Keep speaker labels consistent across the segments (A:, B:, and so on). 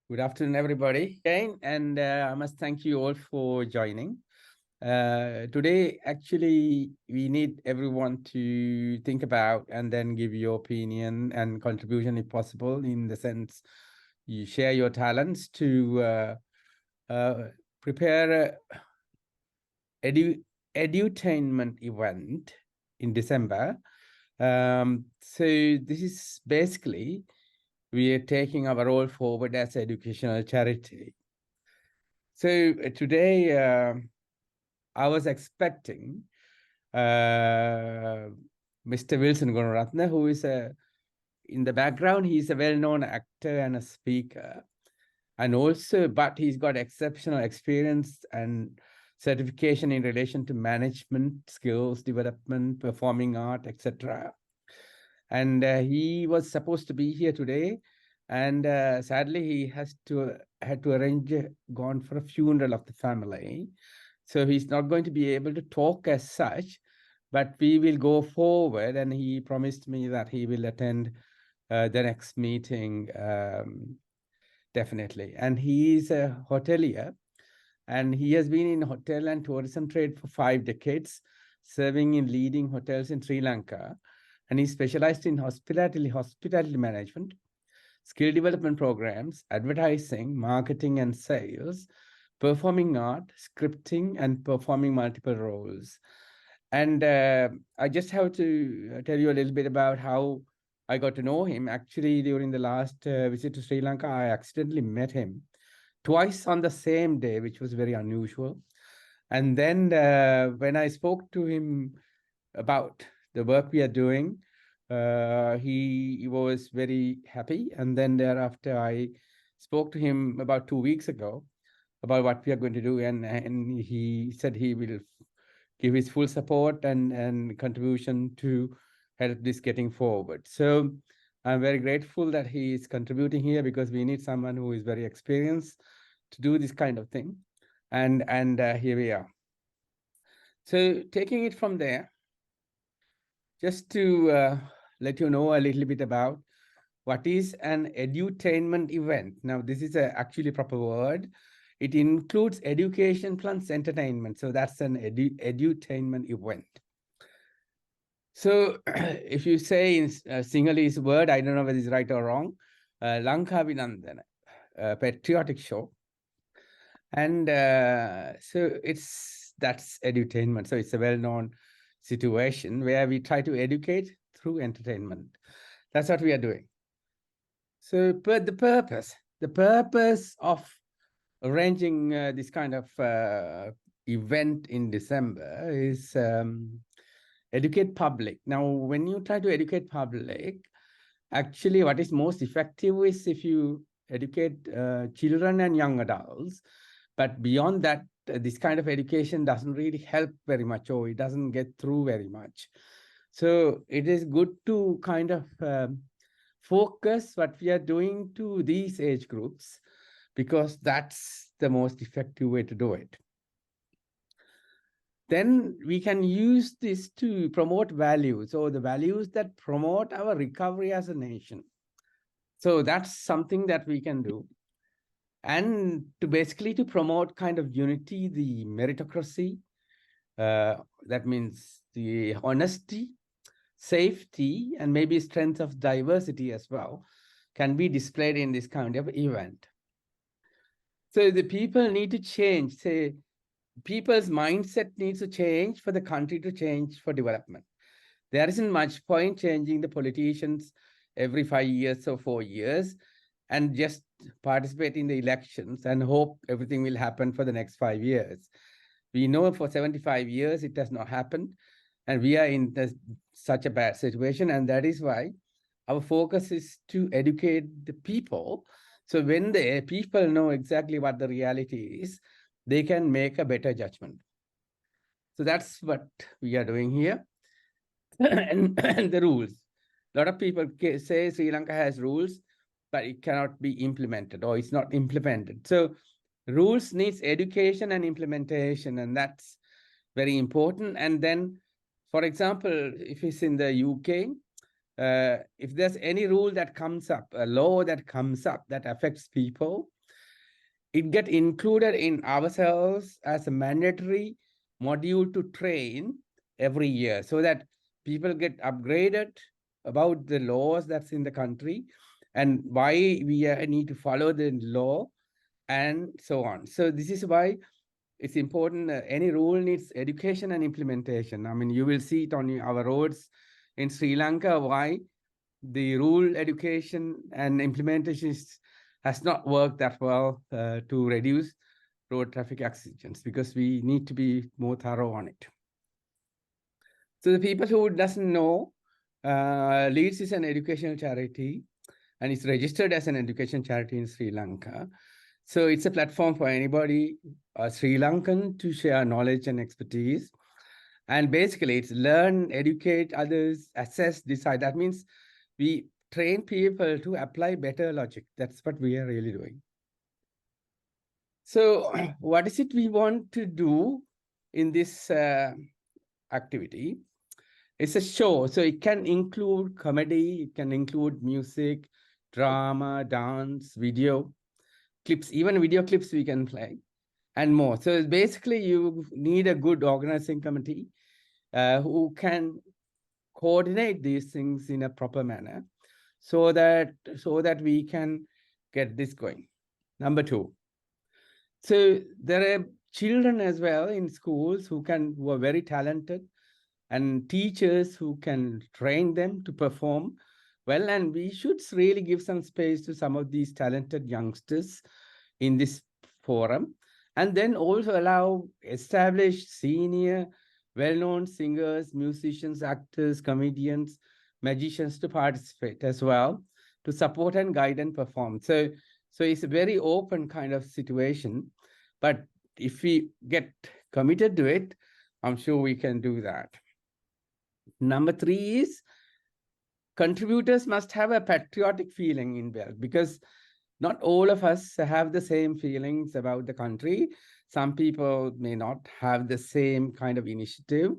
A: Good afternoon, everybody. Again, and I must thank you all for joining. Today, actually, we need everyone to think about and then give your opinion and contribution if possible, in the sense you share your talents to prepare a edutainment event in December. So this is basically we are taking our role forward as educational charity. So today I was expecting Mr. Wilson Gunaratne, who is in the background, he's a well-known actor and a speaker. And also, but he's got exceptional experience and certification in relation to management, skills development, performing art, etc. And he was supposed to be here today, and sadly he had to arrange gone for a funeral of the family, so he's not going to be able to talk as such, but we will go forward, and he promised me that he will attend the next meeting, definitely. And he is a hotelier, and he has been in hotel and tourism trade for 5 decades, serving in leading hotels in Sri Lanka. And he specialized in hospitality management, skill development programs, advertising, marketing and sales, performing art, scripting, and performing multiple roles. And I just have to tell you a little bit about how I got to know him. Actually, during the last visit to Sri Lanka, I accidentally met him twice on the same day, which was very unusual. And then when I spoke to him about the work we are doing, he was very happy. And then thereafter, I spoke to him about 2 weeks ago about what we are going to do. And he said he will give his full support and contribution to help this getting forward. So I'm very grateful that he is contributing here, because we need someone who is very experienced to do this kind of thing. And here we are. So taking it from there, just to let you know a little bit about what is an edutainment event. Now, this is actually a proper word. It includes education plus entertainment. So that's an edutainment event. So if you say in Sinhalese word, I don't know whether it's right or wrong, Lanka patriotic show. And so that's edutainment. So it's a well-known situation where we try to educate through entertainment. That's what we are doing. So, but the purpose of arranging this kind of event in December is educate public. Now, when you try to educate public, actually what is most effective is if you educate children and young adults. But beyond that, this kind of education doesn't really help very much, or it doesn't get through very much. So it is good to kind of focus what we are doing to these age groups, because that's the most effective way to do it. Then we can use this to promote values, or the values that promote our recovery as a nation. So that's something that we can do. And to basically to promote kind of unity, the meritocracy, that means the honesty, safety, and maybe strength of diversity as well, can be displayed in this kind of event. So the people need to change. Say, people's mindset needs to change for the country to change for development. There isn't much point changing the politicians every 5 years or 4 years and just participate in the elections and hope everything will happen for the next 5 years. We know for 75 years it has not happened, and we are in such a bad situation. And that is why our focus is to educate the people. So when the people know exactly what the reality is, they can make a better judgment. So that's what we are doing here. and the rules. A lot of people say Sri Lanka has rules, but it cannot be implemented, or it's not implemented. So rules needs education and implementation, and that's very important. And then, for example, if it's in the UK, if there's any rule that comes up, a law that comes up that affects people, it get included in ourselves as a mandatory module to train every year, so that people get upgraded about the laws that's in the country and why we need to follow the law and so on. So this is why it's important. Any rule needs education and implementation. I mean, you will see it on our roads in Sri Lanka, why the rule education and implementation has not worked that well to reduce road traffic accidents, because we need to be more thorough on it. So the people who doesn't know, Leeds is an educational charity and it's registered as an education charity in Sri Lanka. So it's a platform for anybody, Sri Lankan, to share knowledge and expertise. And basically it's learn, educate others, assess, decide. That means we train people to apply better logic. That's what we are really doing. So what is it we want to do in this activity? It's a show, so it can include comedy, it can include music, drama, dance, video clips, even video clips we can play, and more. So basically you need a good organizing committee who can coordinate these things in a proper manner, so that we can get this going. Number two, so there are children as well in schools who are very talented, and teachers who can train them to perform well. And we should really give some space to some of these talented youngsters in this forum, and then also allow established, senior, well-known singers, musicians, actors, comedians, magicians to participate as well, to support and guide and perform. So it's a very open kind of situation, but if we get committed to it, I'm sure we can do that. Number three is contributors must have a patriotic feeling involved, because not all of us have the same feelings about the country. Some people may not have the same kind of initiative,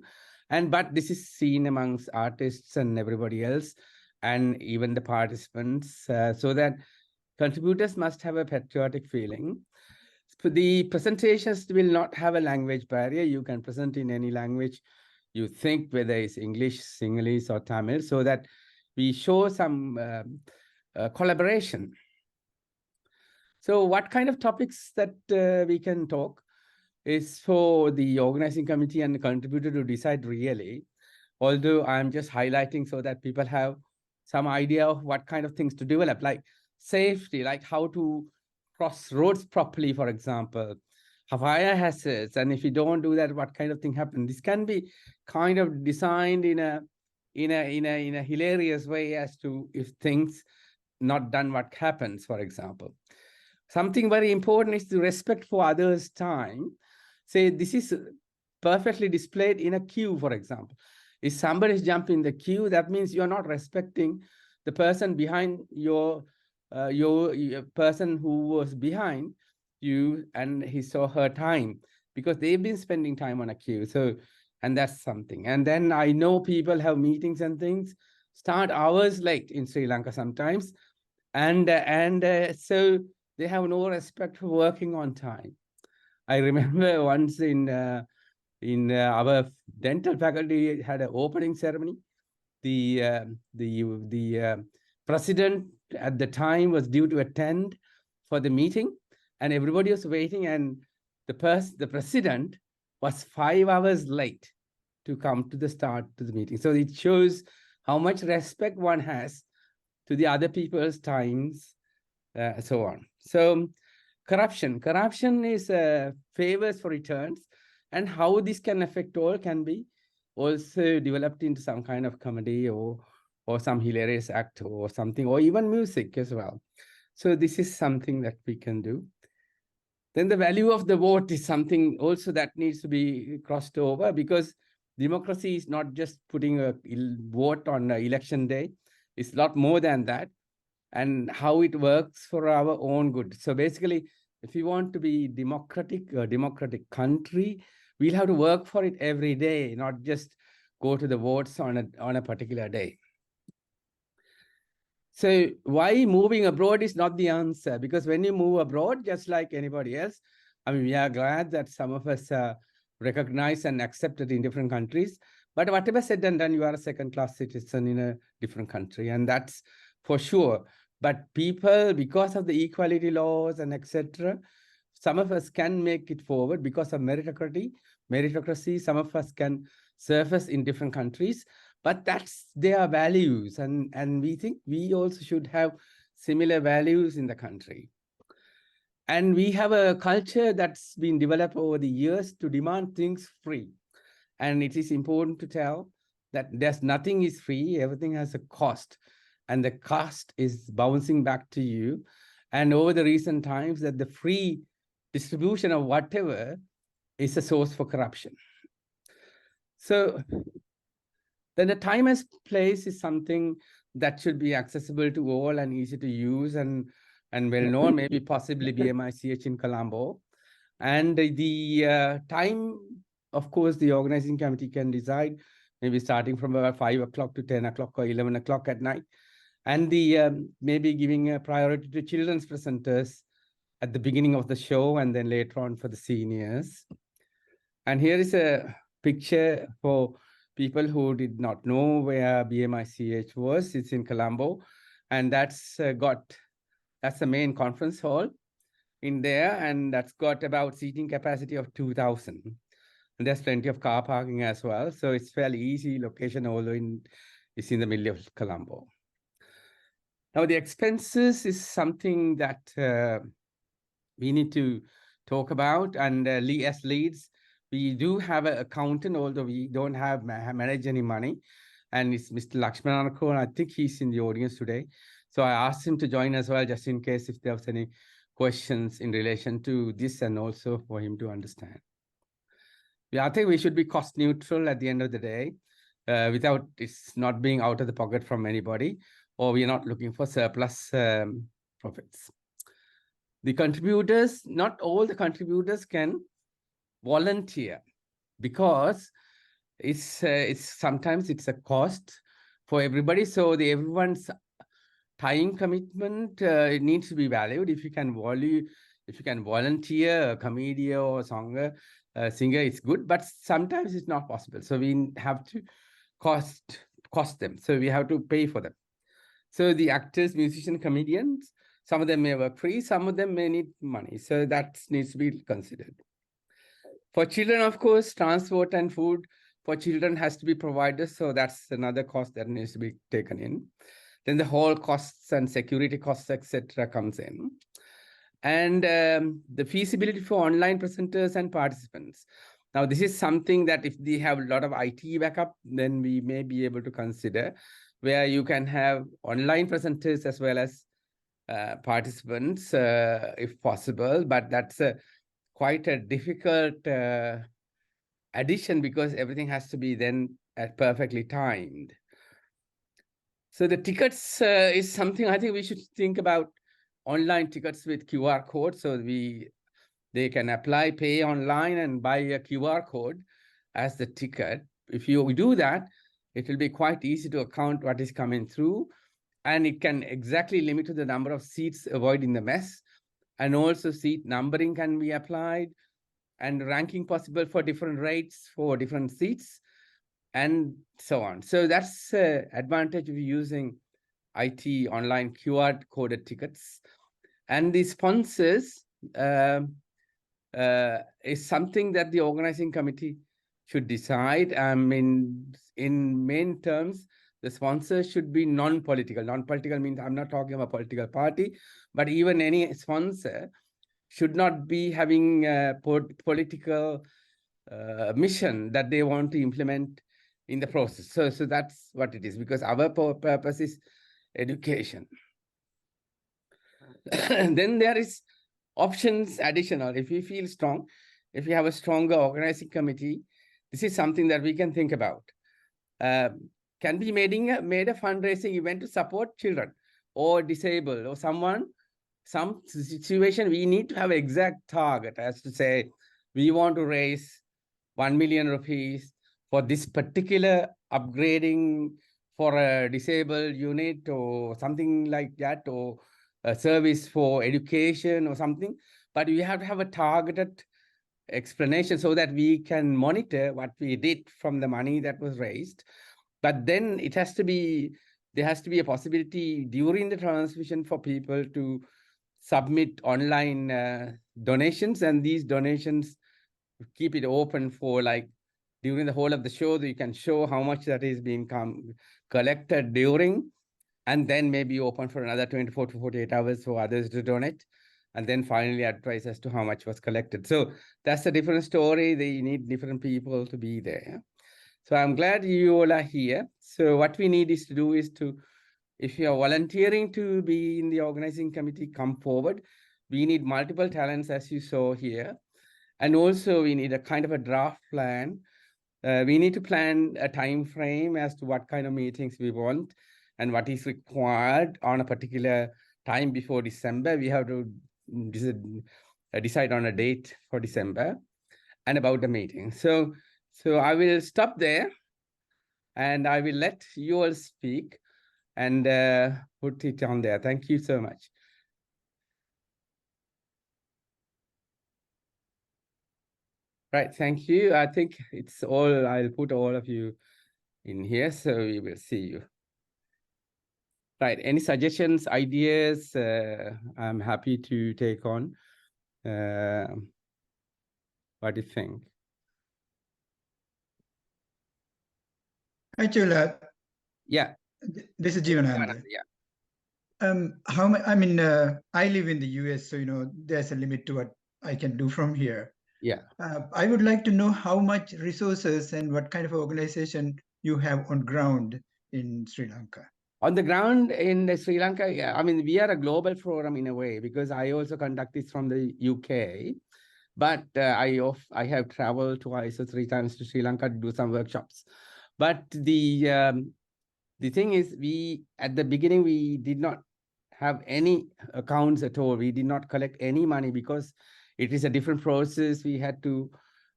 A: but this is seen amongst artists and everybody else, and even the participants, so that contributors must have a patriotic feeling. The presentations will not have a language barrier. You can present in any language you think, whether it's English, Sinhalese, or Tamil, so that we show some collaboration. So what kind of topics that we can talk is for the organizing committee and the contributor to decide really, although I'm just highlighting so that people have some idea of what kind of things to develop, like safety, like how to cross roads properly, for example, fire hazards, and if you don't do that, what kind of thing happens. This can be kind of designed in a hilarious way as to if things not done, what happens, for example. Something very important is the respect for others' time. Say this is perfectly displayed in a queue, for example. If somebody is jumping the queue, that means you're not respecting the person behind your person who was behind you and his or her time, because they've been spending time on a queue. So, and that's something. And then I know people have meetings and things start hours late in Sri Lanka sometimes, and so they have no respect for working on time. I remember once in our dental faculty had an opening ceremony. The president at the time was due to attend for the meeting, and everybody was waiting, and the president was 5 hours late to come to the start to the meeting. So it shows how much respect one has to the other people's times, so on. So corruption is favors for returns, and how this can affect all can be also developed into some kind of comedy or some hilarious act or something, or even music as well. So this is something that we can do. Then the value of the vote is something also that needs to be crossed over, because democracy is not just putting a vote on election day. It's a lot more than that, and how it works for our own good. So basically, if we want to be democratic, a democratic country, we'll have to work for it every day, not just go to the votes on a particular day. So why moving abroad is not the answer, because when you move abroad, just like anybody else, I mean, we are glad that some of us are recognized and accepted in different countries. But whatever said and done, you are a second-class citizen in a different country, and that's for sure. But people, because of the equality laws and etc., some of us can make it forward because of meritocracy. Some of us can surface in different countries, but that's their values, and we think we also should have similar values in the country. And we have a culture that's been developed over the years to demand things free. And it is important to tell that nothing is free, everything has a cost, and the cost is bouncing back to you. And over the recent times, that the free distribution of whatever is a source for corruption. So then the time and place is something that should be accessible to all and easy to use and well known, maybe possibly BMICH in Colombo. And the time, of course, the organizing committee can decide, maybe starting from about 5 o'clock to 10 o'clock or 11 o'clock at night. And the maybe giving a priority to children's presenters at the beginning of the show and then later on for the seniors. And here is a picture for people who did not know where BMICH was. It's in Colombo, and that's the main conference hall in there, and that's got about seating capacity of 2,000. And there's plenty of car parking as well, so it's fairly easy location, although it's in the middle of Colombo. Now, the expenses is something that we need to talk about, and as leads, we do have an accountant, although we don't have manage any money, and it's Mr. Lakshmananako, and I think he's in the audience today. So I asked him to join as well, just in case if there was any questions in relation to this, and also for him to understand. Yeah, I think we should be cost neutral at the end of the day, without it's not being out of the pocket from anybody, or we're not looking for surplus profits. The contributors, not all the contributors can volunteer, because it's sometimes it's a cost for everybody. So everyone's time commitment it needs to be valued. If you can volunteer a comedian or singer, it's good, but sometimes it's not possible. So we have to cost them. So we have to pay for them. So the actors, musicians, comedians, some of them may work free, some of them may need money. So that needs to be considered. For children, of course, transport and food for children has to be provided. So that's another cost that needs to be taken in. Then the whole costs and security costs, etc., comes in. And the feasibility for online presenters and participants. Now, this is something that if they have a lot of IT backup, then we may be able to consider, where you can have online presenters as well as participants, if possible. But that's quite a difficult addition, because everything has to be then perfectly timed. So the tickets is something I think we should think about, online tickets with QR code. So they can apply, pay online and buy a QR code as the ticket. If you do that, it will be quite easy to account what is coming through, and it can exactly limit to the number of seats, avoiding the mess. And also seat numbering can be applied, and ranking possible for different rates for different seats, and so on. So that's the advantage of using IT online QR coded tickets. And the sponsors is something that the organizing committee should decide. In main terms, the sponsors should be non-political. Non-political means I'm not talking about a political party, but even any sponsor should not be having a political mission that they want to implement in the process. So that's what it is, because our purpose is education. Then there is options additional. If we feel strong, if we have a stronger organizing committee, this is something that we can think about. Can be made a fundraising event to support children or disabled or some situation. We need to have an exact target, as to say, we want to raise 1 million rupees for this particular upgrading for a disabled unit or something like that, or a service for education or something. But we have to have a targeted explanation so that we can monitor what we did from the money that was raised. But then it has to be, there has to be a possibility during the transmission for people to submit online donations, and these donations keep it open for like during the whole of the show, that you can show how much that is being collected during, and then maybe open for another 24 to 48 hours for others to donate, and then finally advise as to how much was collected. So that's a different story. They need different people to be there. So I'm glad you all are here. So what we need is to do is to, if you are volunteering to be in the organizing committee, come forward. We need multiple talents, as you saw here. And also we need a kind of a draft plan. We need to plan a time frame as to what kind of meetings we want and what is required on a particular time before December. We have to decide on a date for December and about the meeting. So I will stop there and I will let you all speak and put it on there. Thank you so much. Right, thank you. I think it's all, I'll put all of you in here, so we will see you. Right, any suggestions, ideas? I'm happy to take on. What do you think?
B: Hi, Chula.
A: Yeah.
B: This is Jivananda.
A: Yeah.
B: I live in the US, so, there's a limit to what I can do from here.
A: Yeah.
B: I would like to know how much resources and what kind of organization you have on ground in Sri Lanka.
A: On the ground in Sri Lanka, yeah, I mean, we are a global forum in a way, because I also conduct this from the UK. But I have traveled twice or three times to Sri Lanka to do some workshops. But the thing is, we at the beginning we did not have any accounts at all. We did not collect any money because it is a different process. We had to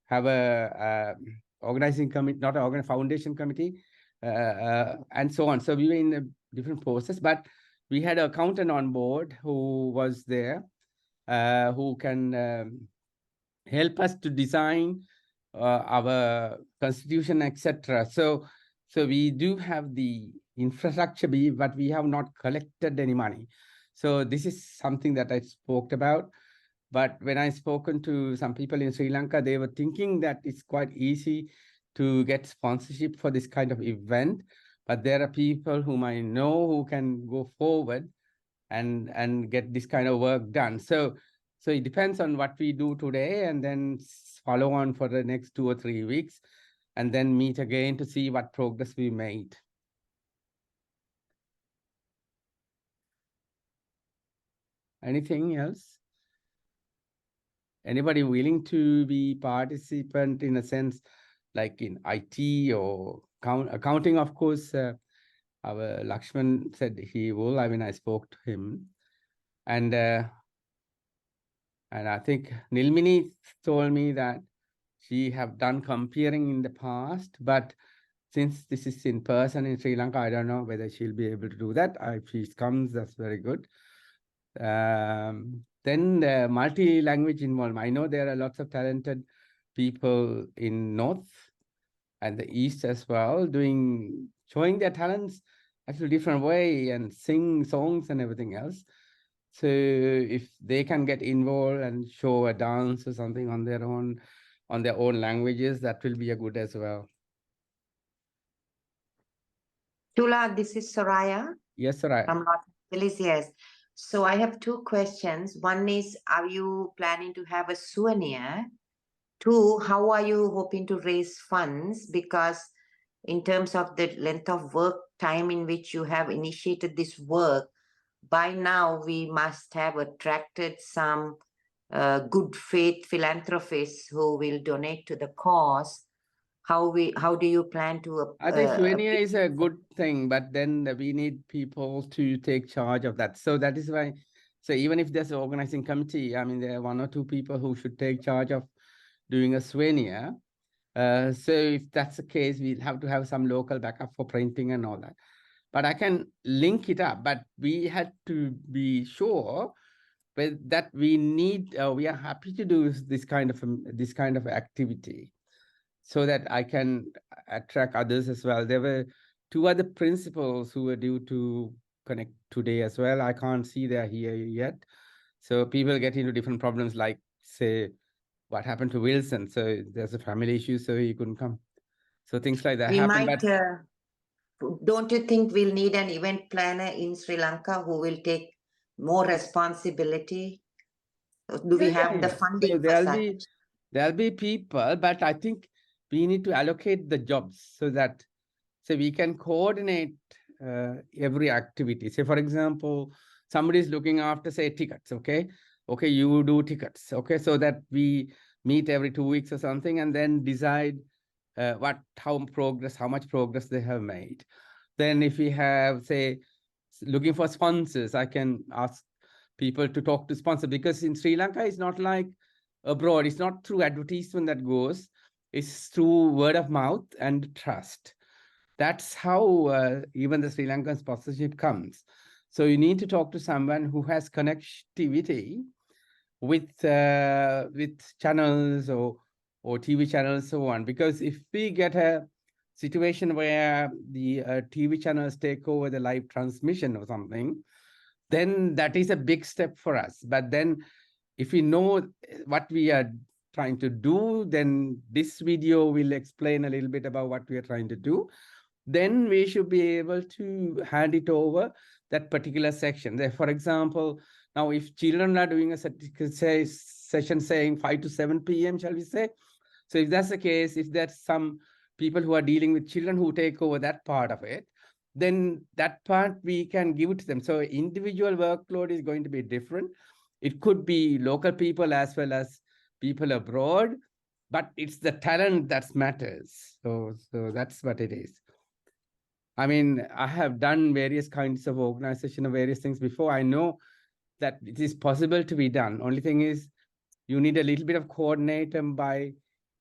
A: have a organizing committee, not an foundation committee, and so on. So we were in a different process, but we had an accountant on board who was there, who can help us to design our constitution, etc. So we do have the infrastructure, but we have not collected any money. So this is something that I spoke about. But when I spoken to some people in Sri Lanka, they were thinking that it's quite easy to get sponsorship for this kind of event. But there are people whom I know who can go forward and get this kind of work done. So it depends on what we do today, and then follow on for the next 2 or 3 weeks, and then meet again to see what progress we made. Anything else? Anybody willing to be participant in a sense, like in IT or accounting? Of course, our Lakshman said he will. I mean, I spoke to him, and I think Nilmini told me that she have done comparing in the past, but since this is in person in Sri Lanka, I don't know whether she'll be able to do that. If she comes, that's very good. Then the multi-language involvement. I know there are lots of talented people in North and the East as well, showing their talents actually different way and sing songs and everything else. So if they can get involved and show a dance or something on their own languages, that will be a good as well.
C: Tula, this is Soraya.
A: Yes, Soraya.
C: From Los Angeles, yes. So I have two questions. One is, are you planning to have a souvenir? Two, how are you hoping to raise funds? Because in terms of the length of work time in which you have initiated this work, by now we must have attracted some good faith philanthropists who will donate to the cause. How do you plan to?
A: I think souvenir is a good thing, but then we need people to take charge of that. So that is why. So even if there's an organizing committee, I mean, there are 1 or 2 people who should take charge of doing a souvenir. So if that's the case, we'll have to have some local backup for printing and all that. but I can link it up. But we had to be sure that we need, we are happy to do this kind of activity, so that I can attract others as well. There were 2 other principals who were due to connect today as well. I can't see they're here yet. So people get into different problems, like say what happened to Wilson. So there's a family issue, so he couldn't come. So things like that
C: We
A: happen.
C: might, don't you think we'll need an event planner in Sri Lanka who will take more responsibility? Do we have the funding
A: So
C: for such?
A: there'll be people, but I think we need to allocate the jobs so we can coordinate every activity. Say, for example, somebody is looking after, say, tickets. Okay, you do tickets. Okay, so that we meet every 2 weeks or something, and then decide how much progress they have made. Then, if we have, say, looking for sponsors, I can ask people to talk to sponsors, because in Sri Lanka, it's not like abroad. It's not through advertisement that goes. It's through word of mouth and trust. That's how even the Sri Lankan sponsorship comes. So you need to talk to someone who has connectivity with channels or TV channels, so on. Because if we get a situation where the TV channels take over the live transmission or something, then that is a big step for us. But then if we know what we are trying to do, then this video will explain a little bit about what we are trying to do. Then we should be able to hand it over that particular section. There, for example, now if children are doing a session saying 5 to 7 p.m., shall we say? So if that's the case, if there's some people who are dealing with children who take over that part of it, then that part we can give it to them. So individual workload is going to be different. It could be local people as well as people abroad, but it's the talent that matters. So that's what it is. I mean, I have done various kinds of organization of various things before. I know that it is possible to be done. Only thing is, you need a little bit of coordinator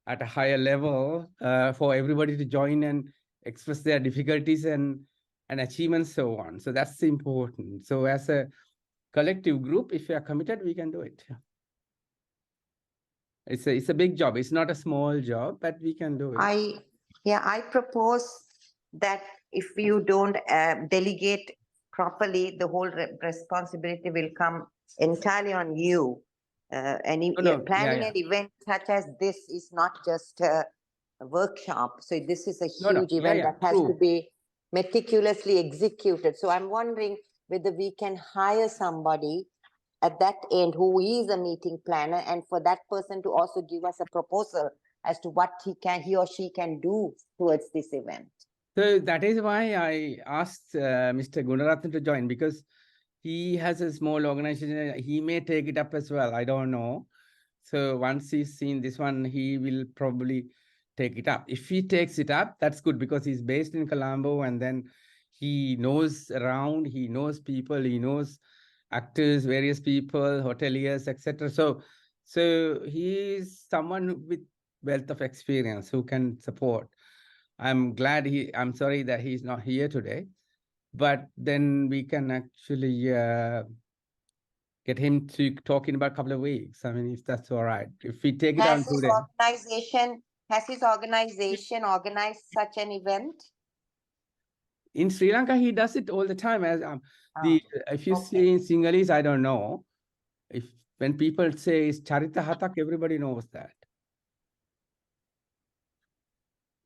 A: at a higher level for everybody to join and express their difficulties and achievements, so on. So that's important. So as a collective group, if we are committed, we can do it. It's a big job. It's not a small job, but we can do it.
C: I propose that if you don't delegate properly, the whole responsibility will come entirely on you. Planning an event such as this is not just a workshop. So this is a huge event that has to be meticulously executed. So I'm wondering whether we can hire somebody at that end who is a meeting planner, and for that person to also give us a proposal as to what he or she can do towards this event.
A: So that is why I asked Mr. Gunarathan to join, because he has a small organization. He may take it up as well. I don't know. So once he's seen this one, he will probably take it up. If he takes it up, that's good, because he's based in Colombo, and then he knows around, he knows people, he knows actors, various people, hoteliers, etc. So he's someone with wealth of experience who can support. I'm sorry that he's not here today, but then we can actually get him to talk in about a couple of weeks. I mean, if that's all right. If we take it on today.
C: Has his organization organized such an event?
A: In Sri Lanka, he does it all the time. As if you see in Sinhalese, I don't know. When people say it's Charita Hatak, everybody knows that.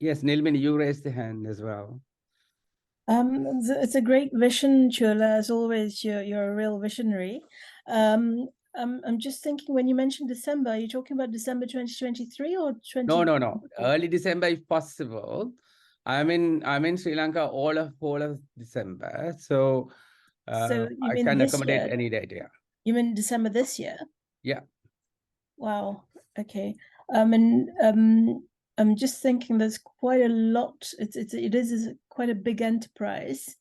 A: Yes, Nilmini, you raised the hand as well.
D: It's a great vision, Chula. As always, you're a real visionary. I'm just thinking, when you mentioned December, are you talking about December 2023 or 20?
A: No. Early December, if possible. I'm in Sri Lanka all of December, so I can accommodate any date. Yeah.
D: You mean December this year?
A: Yeah.
D: Wow. Okay. I'm just thinking there's quite a lot. It is quite a big enterprise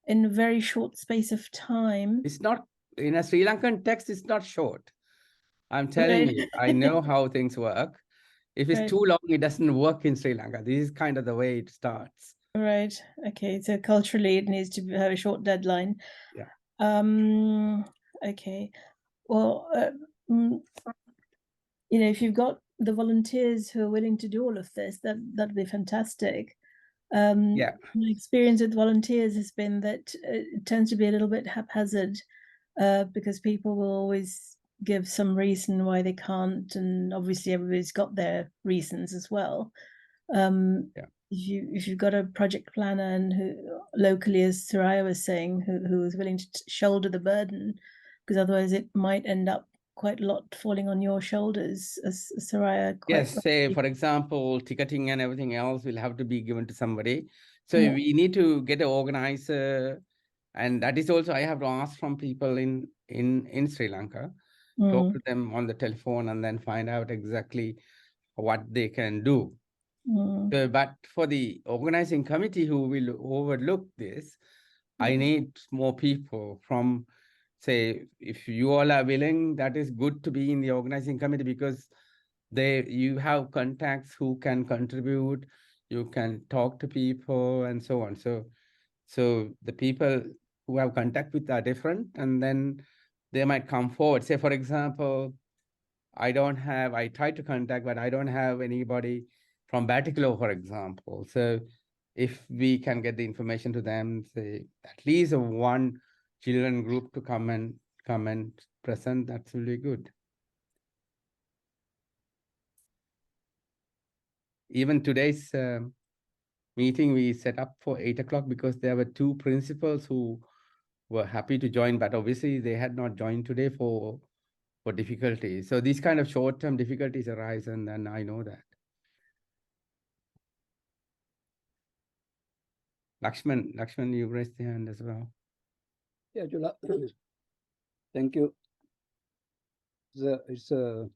D: in a very short space of time.
A: It's not, in a Sri Lankan text, it's not short. I'm telling you, I know how things work. If it's too long, it doesn't work in Sri Lanka. This is kind of the way it starts.
D: Right. Okay. So culturally, it needs to have a short deadline.
A: Yeah.
D: Okay. Well, if you've got the volunteers who are willing to do all of this, that'd be fantastic.
A: Yeah.
D: My experience with volunteers has been that it tends to be a little bit haphazard because people will always give some reason why they can't, and obviously everybody's got their reasons as well.
A: Yeah.
D: If you've got a project planner and who locally, as Soraya was saying, who is willing to shoulder the burden, because otherwise it might end up quite a lot falling on your shoulders, as Soraya quite
A: Yes, say for example, ticketing and everything else will have to be given to somebody. So
D: Yeah.
A: we need to get an organizer, and that is also I have to ask from people in Sri Lanka, talk to them on the telephone, and then find out exactly what they can do. So, but for the organizing committee who will overlook this, I need more people from, say, if you all are willing, that is good to be in the organizing committee, because you have contacts who can contribute, you can talk to people and so on. So the people who have contact with are different, and then they might come forward. Say, for example, I try to contact, but I don't have anybody from Batticaloa, for example. So if we can get the information to them, say at least one children group to come and present, that's really good. Even today's meeting we set up for 8 o'clock because there were 2 principals who were happy to join, but obviously they had not joined today for difficulties. So these kind of short-term difficulties arise, and I know that. Lakshman, you raised the hand as well.
E: Yeah, Jula. Thank you. It's a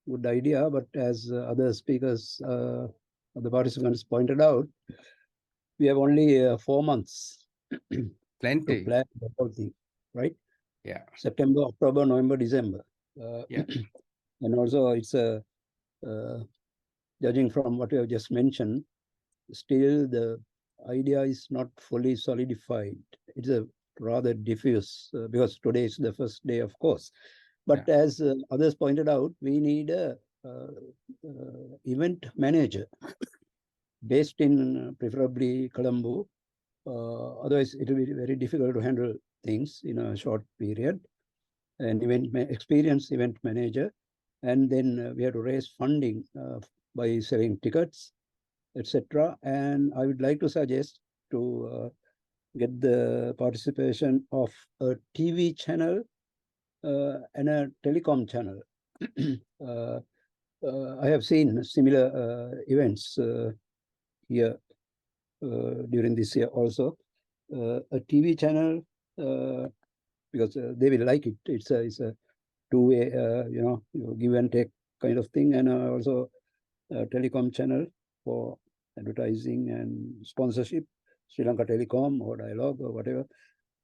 E: good idea, but as other speakers, the participants pointed out, we have only 4 months
A: Plenty.
E: to plan the whole thing, right?
A: Yeah.
E: September, October, November, December.
A: Yeah.
E: And also it's judging from what you have just mentioned, still the idea is not fully solidified. It's a rather diffuse because today is the first day, of course. But as others pointed out, we need a event manager based in preferably Colombo. Otherwise, it will be very difficult to handle things in a short period. An experienced event manager, and then we have to raise funding by selling tickets, etc. And I would like to suggest to get the participation of a TV channel and a telecom channel. I have seen similar events here during this year also. A TV channel, because they will like it. It's a two-way, give and take kind of thing, and also a telecom channel for advertising and sponsorship, Sri Lanka Telecom or Dialogue or whatever.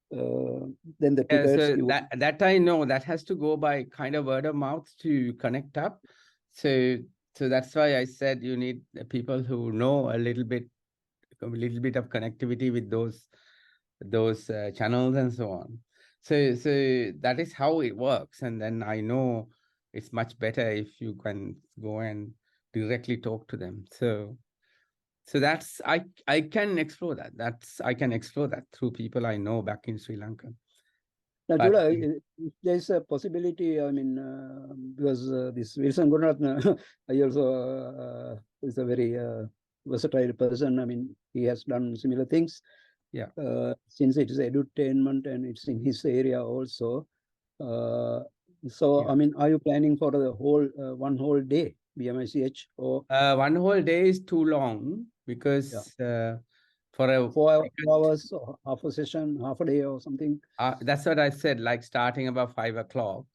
E: Then the tickets.
A: So that I know that has to go by kind of word of mouth to connect up. So that's why I said you need people who know a little bit of connectivity with those channels and so on. So that is how it works. And then I know it's much better if you can go and directly talk to them. So that's I can explore that. I can explore that through people I know back in Sri Lanka.
E: Now, Jula, there's a possibility. I mean, because this Wilson Gunaratna, I also is a very versatile person. I mean, he has done similar things.
A: Yeah.
E: Since it is edutainment and it's in his area also. So, I mean, are you planning for the whole one whole day, BMICH, or
A: 1 whole day is too long because for a
E: 4 hours, or half a session, half a day or something?
A: That's what I said, like starting about 5 o'clock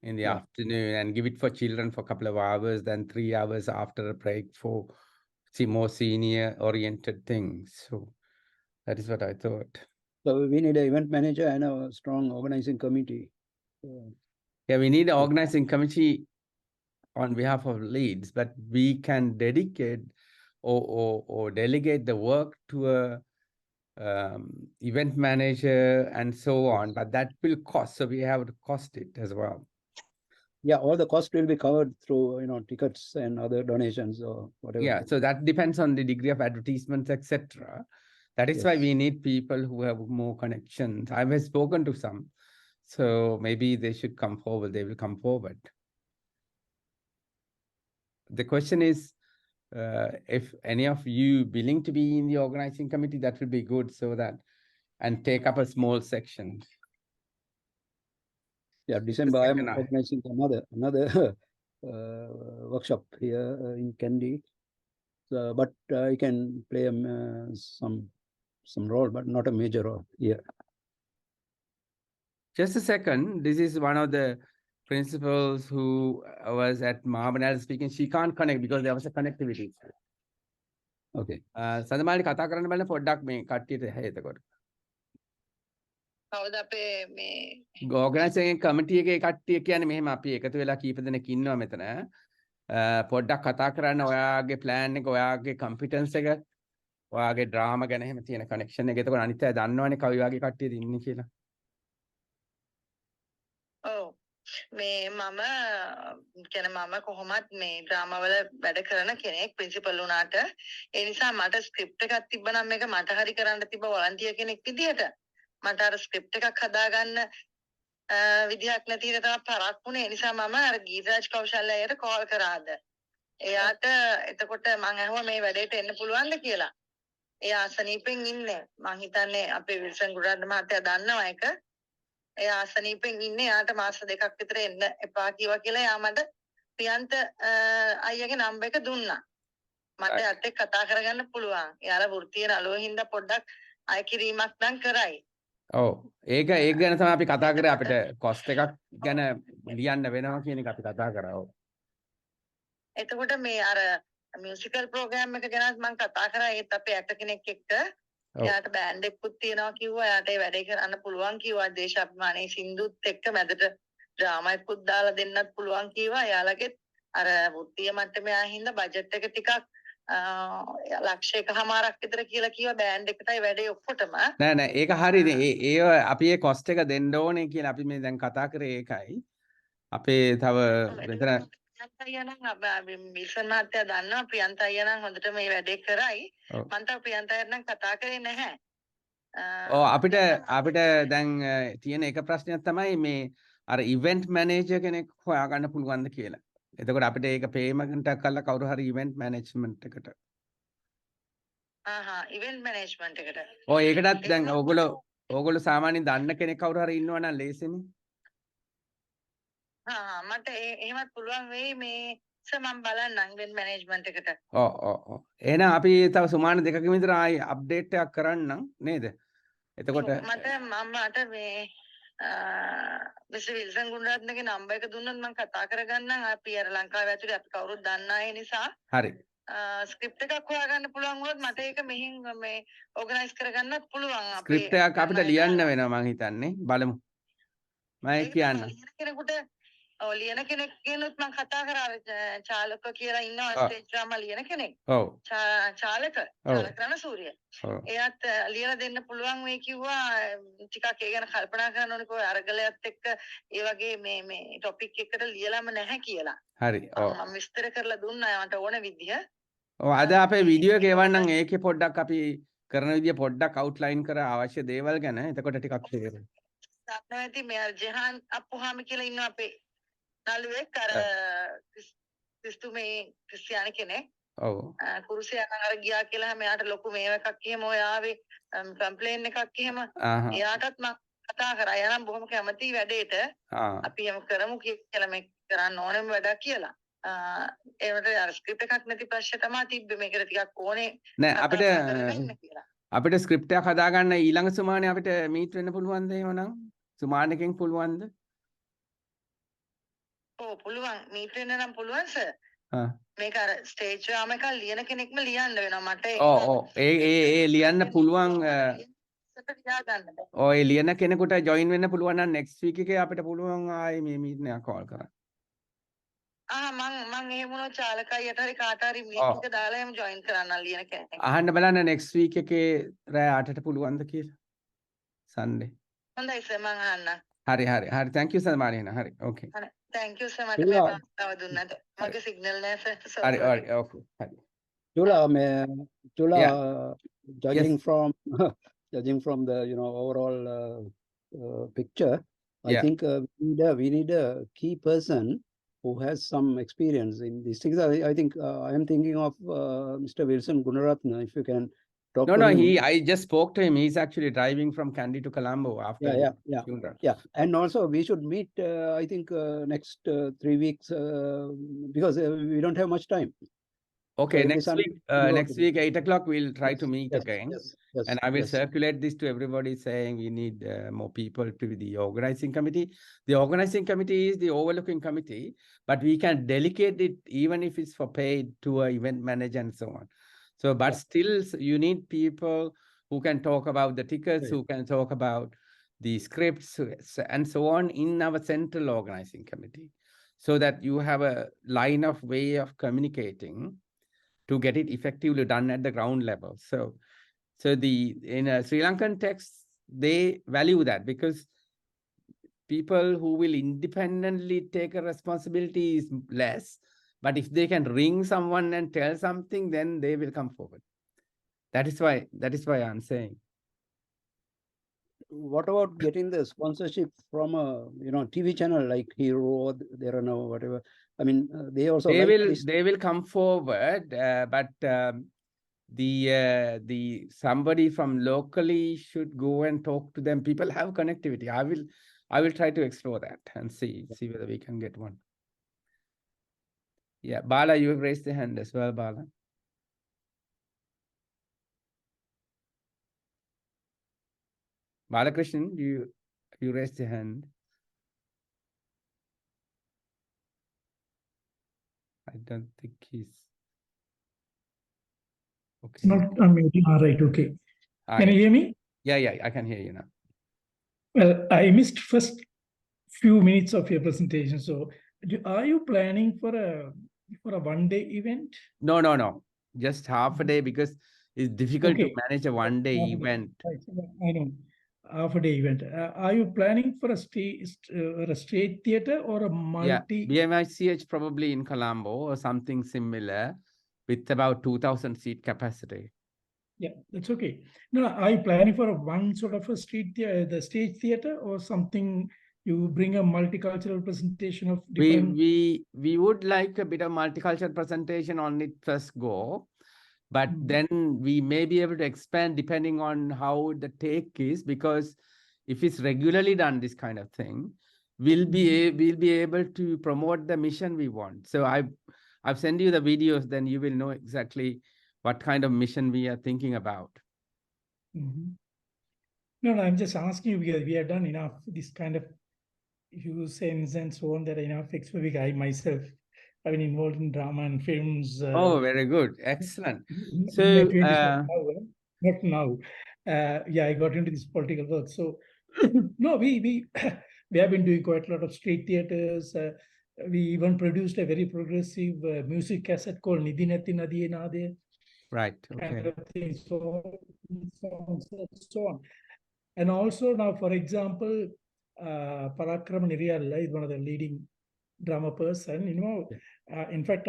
A: in the afternoon and give it for children for a couple of hours, then 3 hours after a break for more senior oriented things. So that is what I thought.
E: So we need an event manager and a strong organizing committee.
A: Yeah, we need an organizing committee on behalf of Leeds, but we can dedicate or delegate the work to a event manager and so on, but that will cost. So we have to cost it as well.
E: Yeah, all the cost will be covered through, you know, tickets and other donations or whatever.
A: Yeah, so that depends on the degree of advertisements, etc. That is why
E: Yes.
A: we need people who have more connections. I've spoken to some, so maybe they should come forward. They will come forward. The question is, if any of you willing to be in the organizing committee, that will be good, so that and take up a small section.
E: Yeah, December I am
A: second eye.
E: organizing another workshop here in Kandy. So, but I can play some role, but not a major role here.
A: Just a second. This is one of the principals who was at Mahabanal speaking. She can't connect because there was a connectivity.
E: Okay.
A: Sandamali කතා කරන්න බලන්න පොඩ්ඩක් මේ කට්ටියට එතකොට.
F: කවුද අපේ මේ
A: ඕගනයිසිං කමිටි එකේ කට්ටිය කියන්නේ මෙහෙම අපි එකතු වෙලා කීප දෙනෙක් ඉන්නවා මෙතන. පොඩ්ඩක් කතා කරන්න ඔයාගේ ප්ලෑන් එක, ඔයාගේ කම්පිටන්ස් එක, ඔයාගේ ඩ්‍රාමා ගැන එහෙම තියෙන කනෙක්ෂන් එක. එතකොට අනිත් අය දන්නවනේ කවි වගේ කට්ටියද ඉන්නේ කියලා.
F: ඔව් මේ මම කියන මම කොහොමත් මේ ඩ්‍රාමා වල වැඩ කරන කෙනෙක් ප්‍රින්සිපල් වුණාට ඒ නිසා මට ස්ක්‍රිප්ට් එකක් තිබ්බනම් මේක මට හරි කරන්න තිබ්බ වොලන්ටියර් කෙනෙක් විදියට මට අර ස්ක්‍රිප්ට් එකක් හදාගන්න විදියක් නැති ඉතින් තමයි පරක් වුණේ. ඒ නිසා මම අර ගීතරාජ් කෞශල්‍ය අයියට කෝල් කරාද. එයාට එතකොට මං අහුවා මේ වැඩේට එන්න පුළුවන්ද කියලා. එයා අසනීපෙන් ඉන්නේ. මං හිතන්නේ අපේ විල්සන් ගුඩාඩ් මහත්තයා දන්නවා ඒක. එයා අසනීපෙන් ඉන්නේ. එයාට මාස 2ක් විතර එන්න එපා කිව්වා කියලා එයා මට ප්‍රියන්ත අයියාගේ නම්බර් එක දුන්නා. මට ඇත්ත කතා කරගන්න පුළුවන්. එයාලා වෘත්තීය නළුවෙන් හින්දා පොඩ්ඩක් අය කිරීමක් නම් කරයි.
A: ඔව් ඒක ගැන තමයි අපි කතා කරේ. අපිට කොස්ට් එකක් ගැන ලියන්න වෙනවා කියන එක අපි කතා කරා. ඔව්.
F: එතකොට මේ අර මියුසිකල් ප්‍රෝග්‍රෑම් එක ගැනත් මම කතා කරා. ඒත් අපේ ඇක්ටර් කෙනෙක් එක්ක එයාට බෑන්ඩ් එකකුත් තියෙනවා කිව්වා. එයාට ඒ වැඩේ කරන්න පුළුවන් කිව්වා. දේශාභිමානී සින්දුත් එක්ක මැදට ඩ්‍රාමා එකකුත් දාලා දෙන්නත් පුළුවන් කිව්වා. එයාලගේ අර වෘත්තීය මට්ටමේ ආහින්දා බජට් එක ටිකක් ලක්ෂ 1.5ක් විතර කියලා කිව්වා බෑන්ඩ් එකටයි වැඩේ ඔක්කොටම.
A: නෑ නෑ ඒක හරිනේ. ඒ අපි ඒ කොස්ට් එක දෙන්න ඕනේ කියලා අපි මේ දැන් කතා කරේ ඒකයි. අපේ තව මෙතන
F: මිල්සන් මහත්තයා දන්නවා ප්‍රියන්ත අයියා නම් හොඳට මේ වැඩේ කරයි. මම තාම ප්‍රියන්ත අයියට නම් කතා කරේ නැහැ.
A: ඔව් අපිට දැන් තියෙන එක ප්‍රශ්නයක් තමයි මේ අර ඉවෙන්ට් මැනේජර් කෙනෙක් හොයාගන්න පුළුවන්ද කියලා. එතකොට අපිට ඒක පේමන්ට් එකක් කරලා කවුරු හරි ඉවෙන්ට් මැනේජ්මන්ට් එකට.
F: ඉවෙන්ට් මැනේජ්මන්ට් එකට.
A: ඔව් ඒකටත් දැන් ඕගොල්ලෝ සාමාන්‍යයෙන් දන්න කෙනෙක් කවුරු හරි ඉන්නවා නම් ලේසිනේ.
F: මට එහෙමත් පුළුවන් වෙයි මේ මම බලන්නම් ඉවෙන්ට් මැනේජ්මන්ට් එකට.
A: ඔව්. එහෙනම් අපි තව සුමාන දෙකකින් විතර ආයි අප්ඩේට් එකක් කරන්නම් නේද? එතකොට
F: මට මේ මිස්ටර් විල්සන් ගුණරත්නගේ නම්බර් එක දුන්නොත් මම කතා කරගන්නම්. අපි අර ලංකාවේ ඇතුලේ අපි කවුරුත් දන්න අය නිසා.
A: හරි.
F: ස්ක්‍රිප්ට් එකක් හොයාගන්න පුළුවන් වුණොත් මට ඒක මෙහින් මේ ඕගනයිස් කරගන්නත් පුළුවන්.
A: ස්ක්‍රිප්ට් එකක් අපිට ලියන්න වෙනවා මං හිතන්නේ. බලමු. මම කියන්න.
F: කෙනෙකුට ලියන කෙනෙක් කෙනුත් මම කතා කරා. චාලක කියලා ඉන්නවා ස්ටේජ් ඩ්‍රාමා ලියන කෙනෙක්.
A: ඔව්.
F: චාලක රණසූරිය. එයාත් ලියලා දෙන්න පුළුවන් වෙයි කිව්වා. ටිකක් ඒ ගැන කල්පනා කරන්න ඕනේ. කොයි අරගලයත් එක්ක ඒ වගේ මේ ටොපික් එකකට ලියලාම නැහැ කියලා.
A: හරි. ඔව්.
F: මම විස්තර කරලා දුන්නා මට ඕන විදිය.
A: ඔව් අද අපේ වීඩියෝ එක එවන්නම්. ඒකේ පොඩ්ඩක් අපි කරන විදිය පොඩ්ඩක් අවුට්ලයින් කර අවශ්‍ය දේවල් ගැන. එතකොට ටිකක් තේරෙනවා.
F: දන්නවා ඇති මේ ජෙහාන් අප්පුහාමි කියලා ඉන්නවා අපේ නළුවෙක් අර ක්‍රිස්තුමේ ක්‍රිස්තියානි කෙනෙක්.
A: ඔව්.
F: කුරුසියා නම් අර ගියා කියලා මෙයාට ලොකු මේව එකක් එහෙම ඔය ආවේ කම්ප්ලේන් එකක් එහෙම. එයාටත් මම කතා කරා. එයා නම් බොහොම කැමති වැඩේට. අපි එහෙම කරමු කියලා මේ කරන්න ඕනෙම වැඩක් කියලා. ඒකට අර ස්ක්‍රිප්ට් එකක් නැති ප්‍රශ්න තමයි තිබ්බේ. මේකට ටිකක් ඕනේ.
A: නෑ අපිට ස්ක්‍රිප්ට් එකක් හදාගන්න ඊළඟ සුමානේ අපිට මීට් වෙන්න පුළුවන්ද එහෙමනම්? සුමානකින් පුළුවන්ද?
F: ඔව් පුළුවන්. මීට් වෙන්න නම් පුළුවන් සර්. මේක අර ස්ටේජ් ඩ්‍රාමා එකක් ලියන කෙනෙක්ම ලියන්න වෙනවා මට.
A: ඔව් ඒ ලියන්න පුළුවන්. ඔය ලියන කෙනෙකුට ජොයින් වෙන්න පුළුවන් නම් නෙක්ස්ට් වීක් එකේ අපිට පුළුවන් ආයේ මේ මීට් එකක් කෝල් කරන්න.
F: මං එහෙම වුණොත් චාලකයියට හරි කාට හරි
A: ඔව්.
F: මේක දාලා එහෙම ජොයින් කරන්න ලියන කෙනෙක්.
A: අහන්න බලන්න next week එකේ රෑ 8ට පුළුවන්ද කියලා. Sunday.
F: හොඳයි සර් මං අහන්නම්.
A: හරි. Thank you සර් මාරිනා. හරි. Okay.
F: Thank you සර් මට
E: Chula,
F: මේ අවස්ථාව දුන්නට. මගේ සිග්නල් නෑ සර්.
A: හරි. Okay. හරි.
E: Chula, Chula,
A: Yeah.
E: judging
A: Yes.
E: from judging from the overall picture, I
A: Yeah.
E: think we need a key person who has some experience in these things. I think I am thinking of Mr. Wilson Gunaratna. If you can talk to
A: No,
E: him.
A: I just spoke to him. He's actually driving from Kandy to Colombo after the funeral.
E: Yeah, and also we should meet. I think next 3 weeks because we don't have much time.
A: Okay,
E: So every
A: next
E: Sunday
A: week,
E: we go
A: next
E: to-
A: week 8 o'clock we'll try to meet
E: Yes,
A: again,
E: yes,
A: and I will
E: yes.
A: circulate this to everybody, saying we need more people to the organizing committee. The organizing committee is the overlooking committee, but we can delegate it even if it's for paid to an event manager and so on. So, but still, you need people who can talk about the tickets,
E: Right.
A: who can talk about the scripts and so on in our central organizing committee, so that you have a line of way of communicating to get it effectively done at the ground level. So in a Sri Lankan text, they value that, because people who will independently take a responsibility is less, but if they can ring someone and tell something, then they will come forward. That is why I'm saying.
E: What about getting the sponsorship from a TV channel like Hero or There Are No whatever? I mean, they also
A: They will come forward, but the somebody from locally should go and talk to them. People have connectivity. I will try to explore that and see whether we can get one. Yeah, Bala, you have raised the hand as well, Bala. Balakrishnan, you raised your hand. I don't think he's okay.
G: Not unmuting. All right, okay.
A: Ah,
G: Can you hear me?
A: Yeah, I can hear you now.
G: Well, I missed first few minutes of your presentation. So, are you planning for a one-day event?
A: No. Just half a day, because it's difficult to
G: Okay.
A: manage a one-day
G: Half a day.
A: event.
G: Right, I know. Half-a-day event. Are you planning for a state theater or a multi?
A: Yeah, BMICH probably in Colombo or something similar, with about 2,000 seat capacity.
G: Yeah, that's okay. No, are you planning for one sort of a the stage theater, or something? You bring a multicultural presentation of different.
A: We would like a bit of multicultural presentation on it first go, but then we may be able to expand depending on how the take is, because if it's regularly done, this kind of thing, we'll be able to promote the mission we want. So I've sent you the videos, then you will know exactly what kind of mission we are thinking about.
G: No, I'm just asking you, because we have done enough this kind of use and so on, that enough experience. I myself have been involved in drama and films.
A: Oh, very good. Excellent. So,
G: not now. I got into this political work. So, no, we have been doing quite a lot of street theaters. We even produced a very progressive music cassette called Nidhi Nati Nadiye Nade.
A: Right.
G: Kind
A: Okay.
G: of thing. So on. And also now, for example, Parakram Niriyalla is one of the leading drama person. In fact,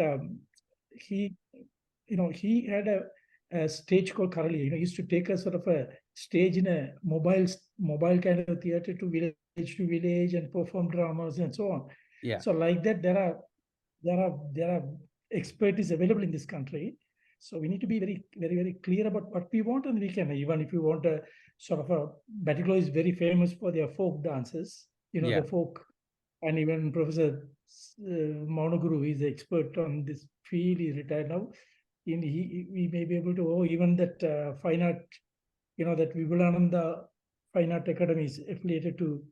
G: he had a stage called Karali. He used to take a sort of a stage in a mobile kind of theater to village and perform dramas and so on.
A: Yeah.
G: So like that, there are expertise available in this country. So we need to be very, very, very clear about what we want, and we can, even if you want a sort of a, Batticaloa is very famous for their folk dances, the folk, and even Professor Maunaguru is an expert on this field. He's retired now. We may be able to, even that fine art, that Vivelananda Fine Art Academy is affiliated to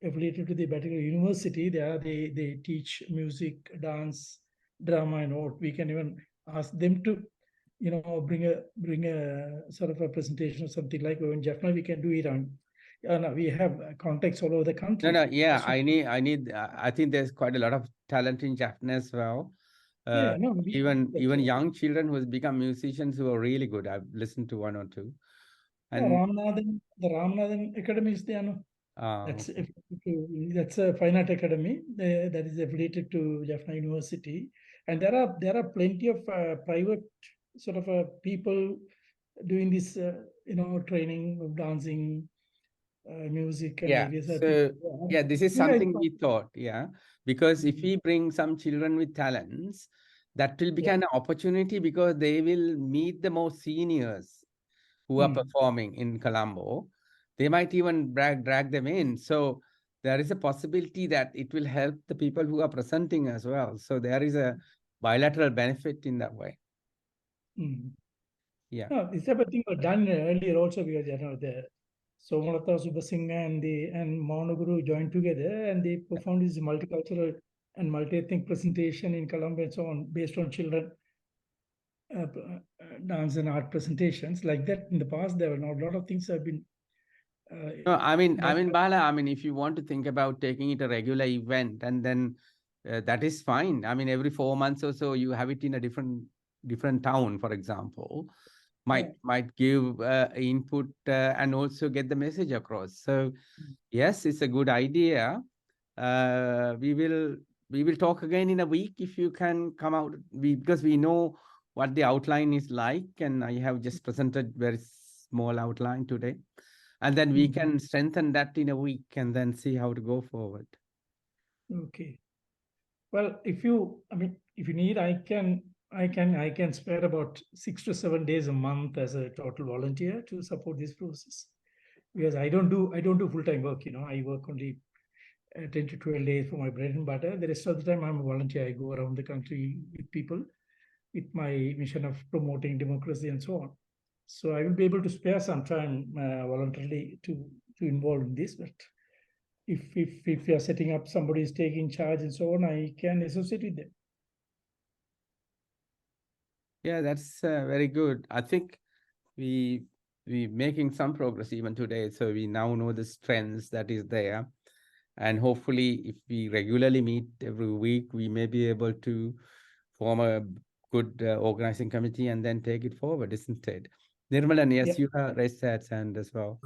G: the Batticaloa University. They teach music, dance, drama, and all. We can even ask them to bring a sort of a presentation or something like when Jaffna, we can do it on. No, we have contacts all over the country.
A: No, yeah,
G: So-
A: I think there's quite a lot of talent in Jaffna as well.
G: Yeah, no,
A: Even
G: that's-
A: young children who has become musicians who are really good. I've listened to one or two.
G: Yeah, the Ramanathan Academy is there. No? That's
A: okay.
G: that's a fine art academy that is affiliated to Jaffna University, and there are plenty of private sort of people doing this, training of dancing, music, and
A: Yeah.
G: various.
A: So yeah, this is
G: Yeah,
A: something we thought. Yeah, because if
G: Mhm.
A: we bring some children with talents, that will
G: Yeah.
A: become an opportunity because they will meet the more seniors who are performing in Colombo. They might even drag them in. So there is a possibility that it will help the people who are presenting as well. So there is a bilateral benefit in that way. Yeah.
G: No, this type of thing was done earlier also because the Somalata Subasingha and Maunaguru joined together and they performed this multicultural and multi-ethnic presentation in Colombo and so on based on children dance and art presentations like that. In the past, there were a lot of things have been.
A: No, I mean, Bala, if you want to think about taking it a regular event, and then that is fine. Every 4 months or so, you have it in a different town, for example, might give input and also get the message across. So yes, it's a good idea. We will talk again in a week if you can come out, because we know what the outline is like, and I have just presented very small outline today. And then we can strengthen that in a week and then see how to go forward.
G: Okay. Well, if you need, I can spare about 6 to 7 days a month as a total volunteer to support this process, because I don't do full-time work. I work only 10 to 12 days for my bread and butter. The rest of the time I'm a volunteer. I go around the country with people with my mission of promoting democracy and so on. So I will be able to spare some time voluntarily to involve in this. But if you are setting up, somebody is taking charge and so on, I can associate with them.
A: Yeah, that's very good. I think we making some progress even today. So we now know the strengths that is there. And hopefully, if we regularly meet every week, we may be able to form a good organizing committee and then take it forward, isn't it? Nirmalan, yes, you have raised that hand as well.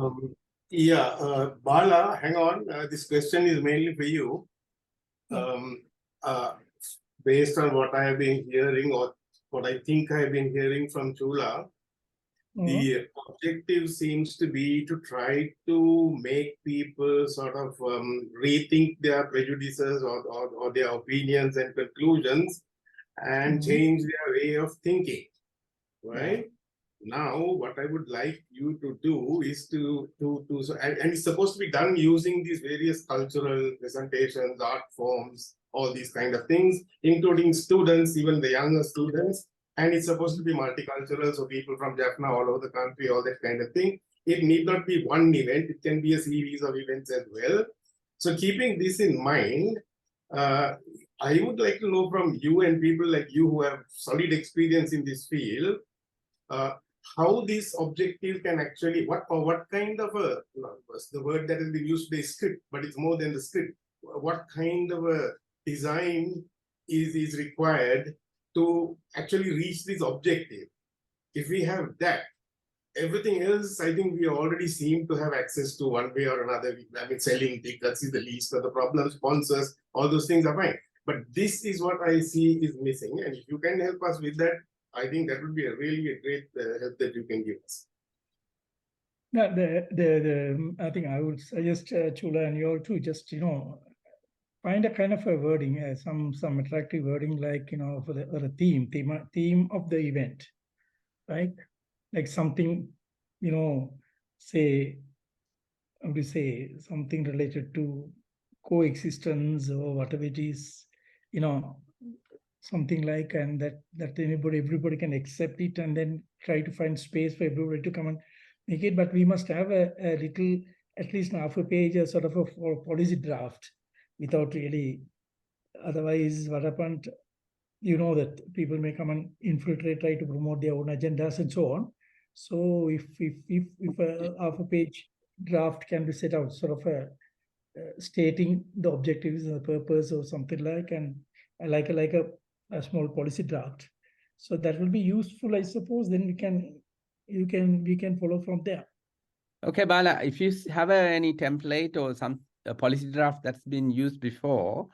H: Bala, hang on. This question is mainly for you. Based on what I have been hearing, or what I think I have been hearing from Chula, the objective seems to be to try to make people sort of rethink their prejudices or their opinions and conclusions and change their way of thinking, right? Now, what I would like you to do is and it's supposed to be done using these various cultural presentations, art forms, all these kind of things, including students, even the younger students. And it's supposed to be multicultural, so people from Jaffna all over the country, all that kind of thing. It need not be one event, it can be a series of events as well. So keeping this in mind, I would like to know from you and people like you who have solid experience in this field, how this objective can actually, what kind of a, the word that has been used today, script, but it's more than the script. What kind of a design is required to actually reach this objective? If we have that, everything else, I think we already seem to have access to one way or another. Selling tickets is the least of the problem, sponsors, all those things are fine. But this is what I see is missing. And if you can help us with that, I think that would be really a great help that you can give us.
G: No, I think I would suggest Chula and you all too, just find a kind of a wording, some attractive wording, like for the theme of the event, right? Like something, say, how to say, something related to coexistence or whatever it is, something like, and that everybody can accept it, and then try to find space for everybody to come and make it. But we must have a little, at least half a page, a sort of a policy draft, without really, otherwise what happened, that people may come and infiltrate, try to promote their own agendas and so on. So if half a page draft can be set out, sort of stating the objectives and the purpose or something like, and like a small policy draft. So that will be useful, I suppose. Then we can follow from there.
A: Okay, Bala, if you have any template or some policy draft that's been used before,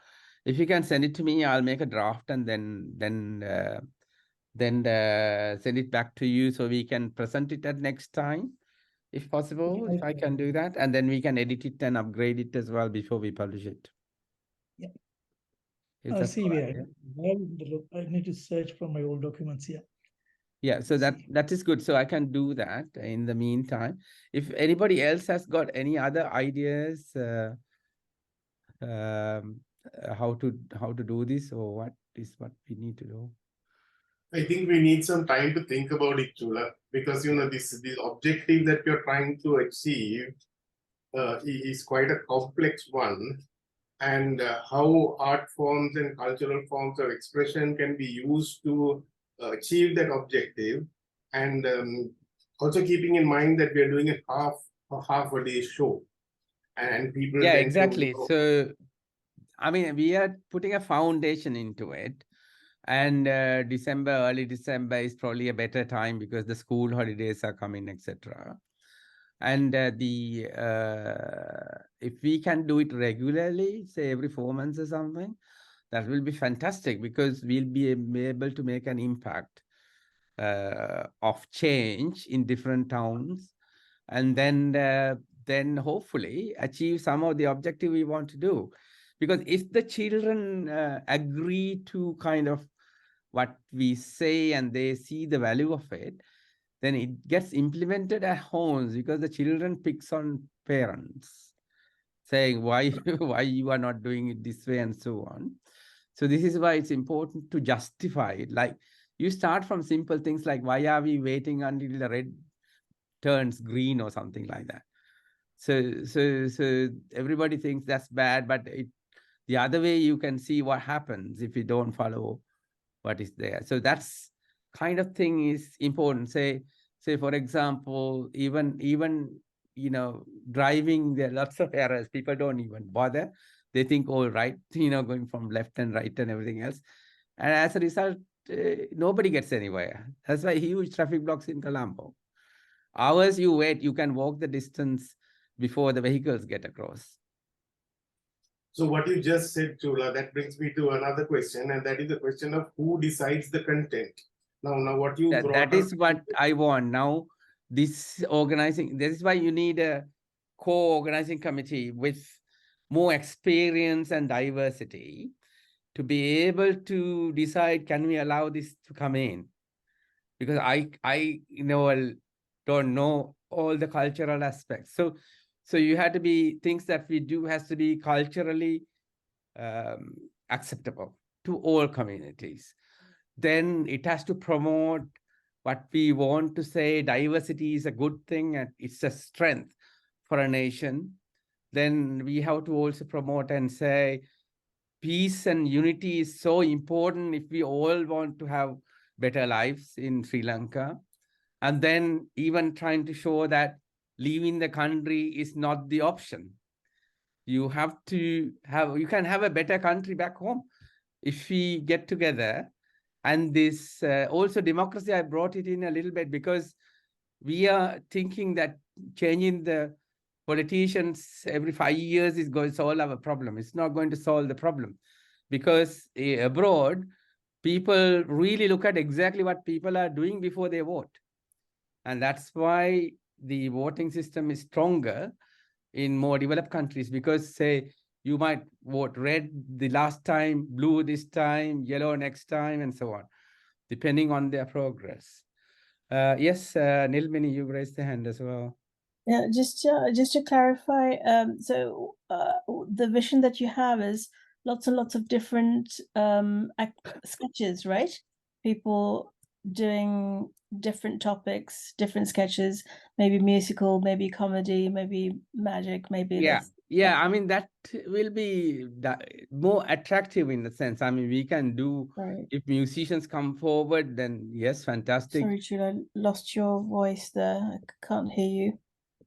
A: if you can send it to me, I'll make a draft and then send it back to you so we can present it at next time, if possible,
G: Yeah,
A: if I can do that, and then we can edit it and upgrade it as well before we publish it.
G: Yeah.
A: Is
G: I'll
A: that
G: see
A: all
G: where
A: right?
G: I need to search from my old documents here.
A: Yeah, so that is good. So I can do that in the meantime. If anybody else has got any other ideas, how to do this, or what we need to do?
H: I think we need some time to think about it, Chula, because this objective that you're trying to achieve is quite a complex one, and how art forms and cultural forms of expression can be used to achieve that objective, and also keeping in mind that we are doing a half a day show, and people
A: Yeah,
H: tend
A: exactly.
H: to,
A: So I mean, we are putting a foundation into it, and early December is probably a better time because the school holidays are coming, etc. And if we can do it regularly, say every 4 months or something, that will be fantastic because we'll be able to make an impact of change in different towns, and then hopefully achieve some of the objective we want to do. Because if the children agree to kind of what we say and they see the value of it, then it gets implemented at homes, because the children picks on parents saying why you are not doing it this way and so on. So this is why it's important to justify it. Like, you start from simple things like, why are we waiting until the red turns green or something like that? So everybody thinks that's bad, but the other way you can see what happens if you don't follow what is there. So that's kind of thing is important. Say for example, even driving, there are lots of errors. People don't even bother. They think, all right, going from left and right and everything else. And as a result, nobody gets anywhere. That's why huge traffic blocks in Colombo. Hours you wait, you can walk the distance before the vehicles get across.
H: So what you just said, Chula, that brings me to another question, and that is the question of who decides the content. Now what you brought
A: That is what I want. Now, this is why you need a co-organizing committee with more experience and diversity to be able to decide, can we allow this to come in? Because I don't know all the cultural aspects. So you had to be, things that we do has to be culturally acceptable to all communities. Then it has to promote what we want to say. Diversity is a good thing and it's a strength for a nation. Then we have to also promote and say peace and unity is so important if we all want to have better lives in Sri Lanka. And then even trying to show that leaving the country is not the option. You can have a better country back home if we get together. And this also democracy, I brought it in a little bit because we are thinking that changing the politicians every 5 years is going to solve our problem. It's not going to solve the problem, because abroad, people really look at exactly what people are doing before they vote. And that's why the voting system is stronger in more developed countries, because say you might vote red the last time, blue this time, yellow next time, and so on, depending on their progress. Yes, Nilmini, you raised the hand as well.
D: Yeah, just to clarify, so the vision that you have is lots and lots of different sketches, right? People doing different topics, different sketches, maybe musical, maybe comedy, maybe magic, maybe this.
A: Yeah, I mean, that will be more attractive in the sense. I mean, we can do,
D: Right.
A: if musicians come forward, then yes, fantastic.
D: Sorry, Jude, I lost your voice there. I can't hear you.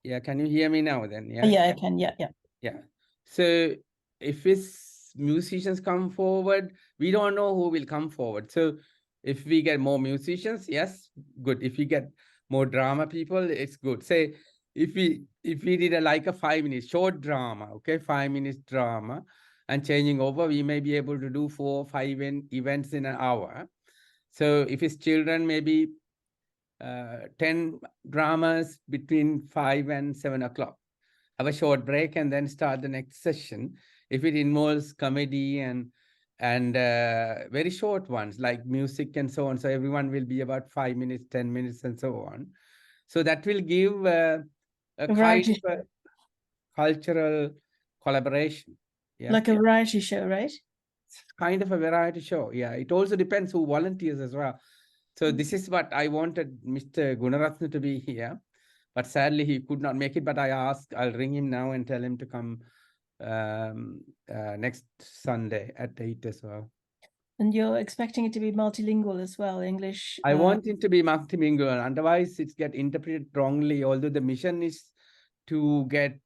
A: Yeah, can you hear me now then? Yeah.
D: Yeah, I can. Yeah, yeah.
A: Yeah. So if it's musicians come forward, we don't know who will come forward. So if we get more musicians, yes, good. If we get more drama people, it's good. Say if we did like a 5-minute short drama, okay, 5 minutes drama, and changing over, we may be able to do 4 or 5 events in an hour. So if it's children, maybe 10 dramas between 5 and 7 o'clock. Have a short break and then start the next session. If it involves comedy and very short ones like music and so on, so everyone will be about 5 minutes, 10 minutes, and so on. So that will give a kind
D: variety
A: of a cultural collaboration. Yeah,
D: like a variety show, right?
A: it's kind of a variety show. Yeah, it also depends who volunteers as well. So this is what I wanted Mr. Gunaratna to be here, but sadly he could not make it. But I'll ring him now and tell him to come next Sunday at 8 as well.
D: And you're expecting it to be multilingual as well, English.
A: I want it to be multilingual, otherwise it get interpreted wrongly, although the mission is to get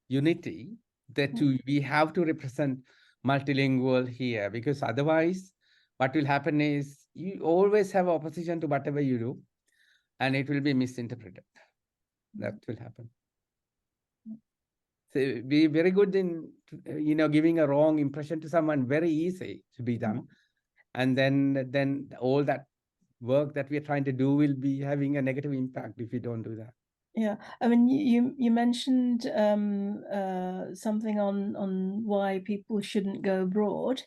A: unity, that we have to represent multilingual here, because otherwise what will happen is you always have opposition to whatever you do, and it will be misinterpreted. That will happen. So be very good in, giving a wrong impression to someone, very easy to be done. And then all that work that we are trying to do will be having a negative impact if we don't do that.
D: Yeah, I mean, you mentioned something on why people shouldn't go abroad.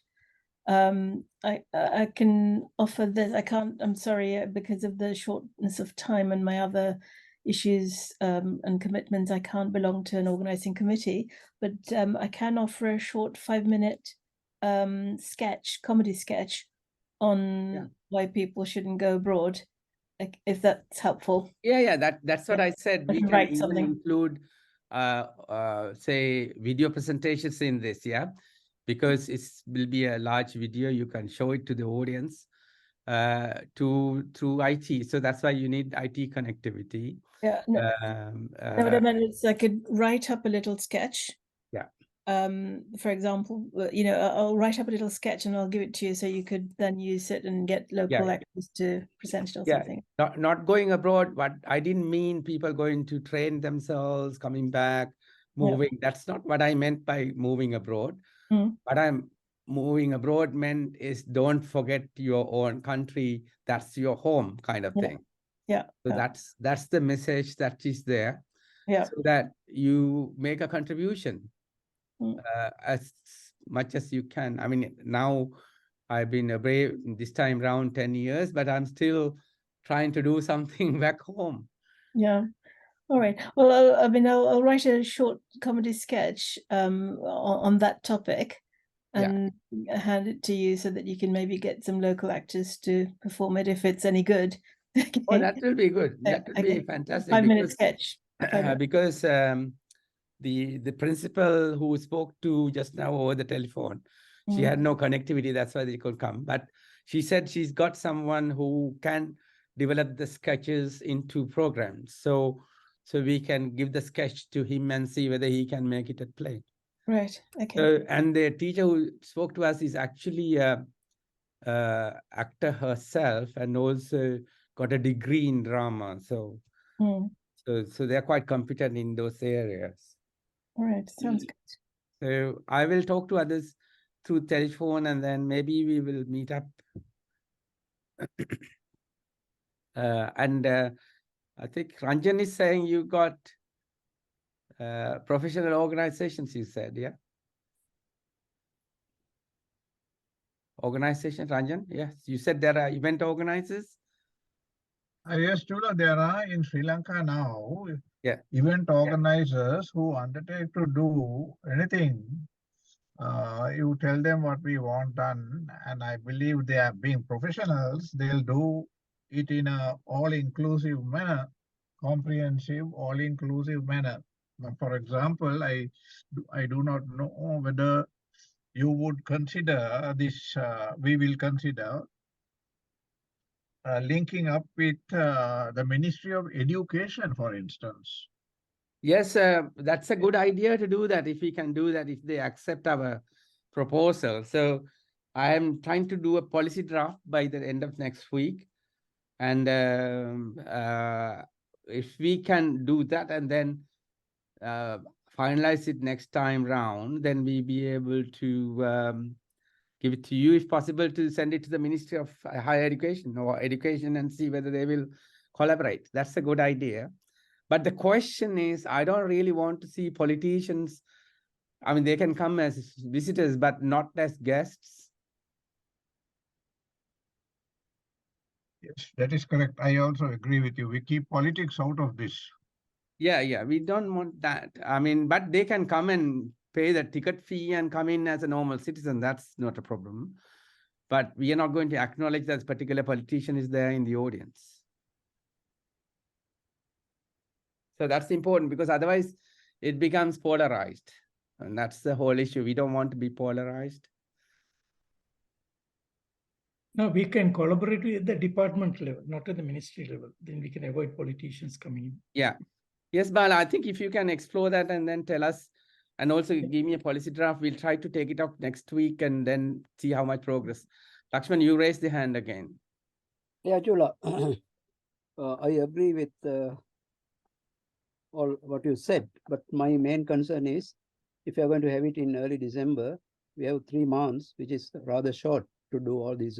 D: I can offer this. I can't. I'm sorry, because of the shortness of time and my other issues and commitments. I can't belong to an organizing committee, but I can offer a short 5-minute comedy sketch on why people shouldn't go abroad, if that's helpful.
A: Yeah, that's what I said. We can even
D: something.
A: include say video presentations in this, because it will be a large video. You can show it to the audience through IT. So that's why you need IT connectivity.
D: Yeah, no, but I mean, I could write up a little sketch.
A: Yeah.
D: For example, I'll write up a little sketch and I'll give it to you, so you could then use it and get local actors to present it or something.
A: Not going abroad, but I didn't mean people going to train themselves, coming back, moving. That's not what I meant by moving abroad. What I'm moving abroad meant is don't forget your own country. That's your home, kind of thing. So that's the message that is there. So that you make a contribution as much as you can. I mean, now I've been away this time around 10 years, but I'm still trying to do something back home.
D: Yeah. All right. Well, I'll write a short comedy sketch on that topic and hand it to you, so that you can maybe get some local actors to perform it if it's any good.
A: Oh, that will be good. That will be fantastic.
D: 5-minute sketch.
A: Because the principal who spoke to just now over the telephone, she had no connectivity. That's why they could come. But she said she's got someone who can develop the sketches into programs. So we can give the sketch to him and see whether he can make it at play.
D: Right. Okay.
A: And the teacher who spoke to us is actually a actor herself, and also got a degree in drama. So they're quite competent in those areas.
D: All right. Sounds good.
A: So I will talk to others through telephone, and then maybe we will meet up. And I think Ranjan is saying you got professional organizations, you said, yeah? Organization, Ranjan? Yes, you said there are event organizers?
I: Yes, Chula, there are in Sri Lanka now
A: event
I: organizers who undertake to do anything. You tell them what we want done, and I believe they are being professionals. They'll do it in a all-inclusive manner, comprehensive, all-inclusive manner. For example, I do not know whether you would consider this. We will consider linking up with the Ministry of Education, for instance.
A: Yes, that's a good idea to do that. If we can do that, if they accept our proposal. So I am trying to do a policy draft by the end of next week. And if we can do that and then finalize it next time round, then we'll be able to give it to you, if possible, to send it to the Ministry of Higher Education or Education and see whether they will collaborate. That's a good idea. But the question is, I don't really want to see politicians. I mean, they can come as visitors, but not as guests.
I: Yes, that is correct. I also agree with you. We keep politics out of this.
A: Yeah, we don't want that. I mean, but they can come and pay the ticket fee and come in as a normal citizen. That's not a problem. But we are not going to acknowledge that particular politician is there in the audience. So that's important, because otherwise it becomes polarized. And that's the whole issue. We don't want to be polarized.
G: No, we can collaborate at the department level, not at the ministry level. Then we can avoid politicians coming in.
A: Yeah. Yes, Bala, I think if you can explore that and then tell us, and also give me a policy draft, we'll try to take it up next week and then see how much progress. Lakshman, you raised the hand again.
E: Yeah, Chula, I agree with all what you said, but my main concern is, if you're going to have it in early December, we have 3 months, which is rather short to do all these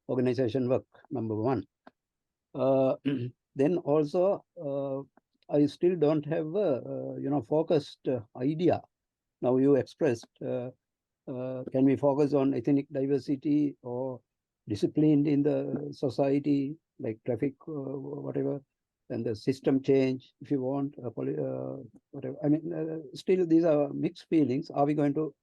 E: organization work, number one. Then also, I still don't have a focused idea. Now you expressed, can we focus on ethnic diversity or discipline in the society, like traffic, whatever, and the system change, if you want, whatever. I mean, still these are mixed feelings. Are we going to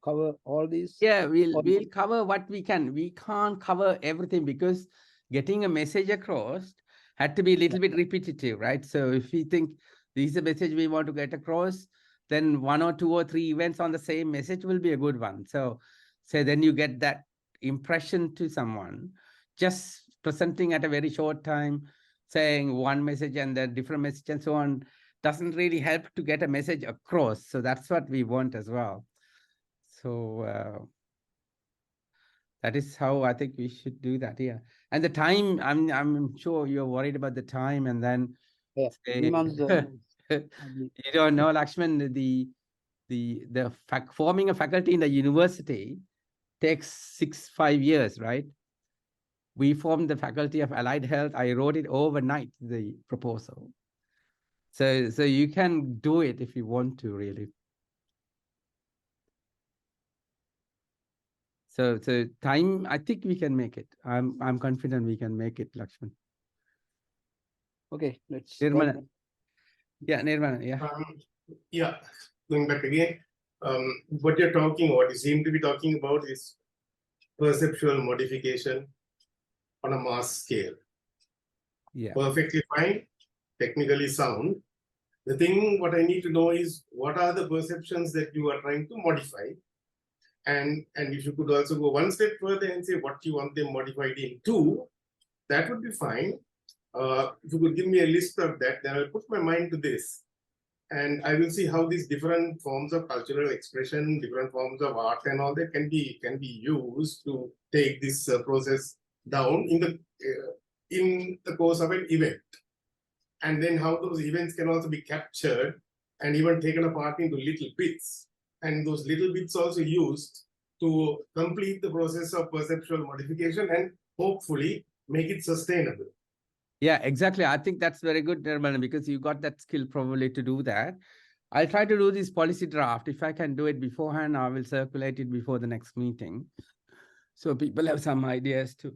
E: cover all these?
A: Yeah, we'll cover what we can. We can't cover everything, because getting a message across had to be a little bit repetitive, right? So if we think this is a message we want to get across, then 1 or 2 or 3 events on the same message will be a good one. So then you get that impression to someone. Just presenting at a very short time, saying one message and then different message and so on, doesn't really help to get a message across. So that's what we want as well. So that is how I think we should do that. Yeah. And the time, I'm sure you're worried about the time, and then
E: you
A: don't know, Lakshman, forming a faculty in the university takes 5 years, right? We formed the Faculty of Allied Health. I wrote it overnight, the proposal. So you can do it if you want to, really. So time, I think we can make it. I'm confident we can make it, Lakshman.
E: Okay, let's.
A: Nirmala. Yeah, Nirmala. Yeah.
H: Yeah. Going back again, what you're talking about, you seem to be talking about is perceptual modification on a mass scale.
A: Yeah.
H: Perfectly fine, technically sound. The thing, what I need to know is, what are the perceptions that you are trying to modify? And if you could also go one step further and say what you want them modified into, that would be fine. If you could give me a list of that, then I'll put my mind to this. And I will see how these different forms of cultural expression, different forms of art and all that can be used to take this process down in the course of an event. And then how those events can also be captured and even taken apart into little bits. And those little bits also used to complete the process of perceptual modification and hopefully make it sustainable.
A: Yeah, exactly. I think that's very good, Nirmala, because you got that skill probably to do that. I'll try to do this policy draft. If I can do it beforehand, I will circulate it before the next meeting, so people have some ideas too.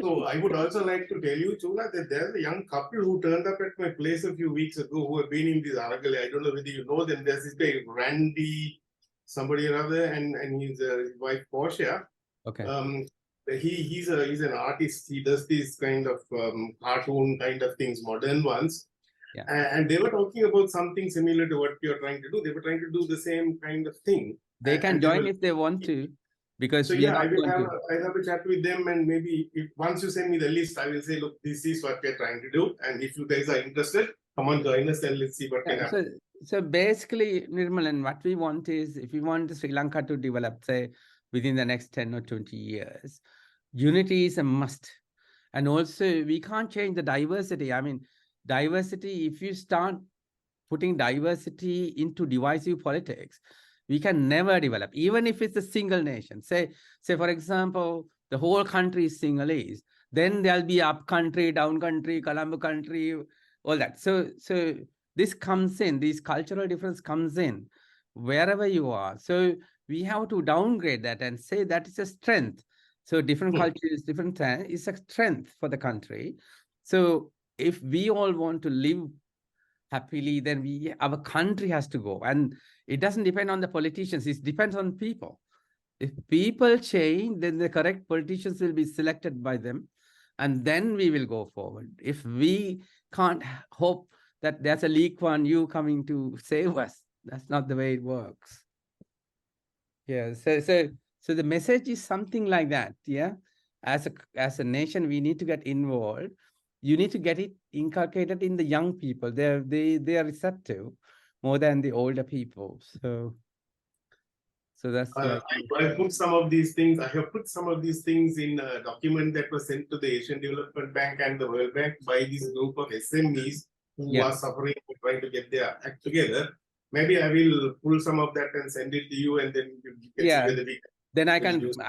H: So I would also like to tell you, Chula, that there's a young couple who turned up at my place a few weeks ago who have been in this Aragale. I don't know whether you know them. There's this guy, Randy, somebody or other, and his wife, Portia.
A: Okay.
H: He's an artist. He does these kind of cartoon kind of things, modern ones.
A: Yeah.
H: And they were talking about something similar to what you're trying to do. They were trying to do the same kind of thing.
A: They can join if they want to. because
H: So
A: we are
H: yeah,
A: not going to.
H: I'll have a chat with them, and maybe if once you send me the list, I will say, look, this is what we're trying to do, and if you guys are interested, come on, join us, and let's see what can
A: Yeah,
H: happen.
A: so basically, Nirmalan, what we want is, if we want Sri Lanka to develop, say, within the next 10 or 20 years, unity is a must. And also, we can't change the diversity. I mean, diversity, if you start putting diversity into divisive politics, we can never develop, even if it's a single nation. Say for example, the whole country is Sinhalese, then there'll be up country, down country, Colombo country, all that. So this comes in, this cultural difference comes in wherever you are. So we have to downgrade that and say that is a strength. So different cultures, different is a strength for the country. So if we all want to live happily, then our country has to go. And it doesn't depend on the politicians, it depends on people. If people change, then the correct politicians will be selected by them, and then we will go forward. If we can't hope that there's a Lee Kuan Yew coming to save us, that's not the way it works. Yeah, so the message is something like that. Yeah, as a nation, we need to get involved. You need to get it inculcated in the young people. They are receptive more than the older people. So that's
H: I put some of these things. I have put some of these things in a document that was sent to the Asian Development Bank and the World Bank by this group of SMEs who are suffering and trying to get their act together. Maybe I will pull some of that and send it to you, and then you can see whether we
A: then I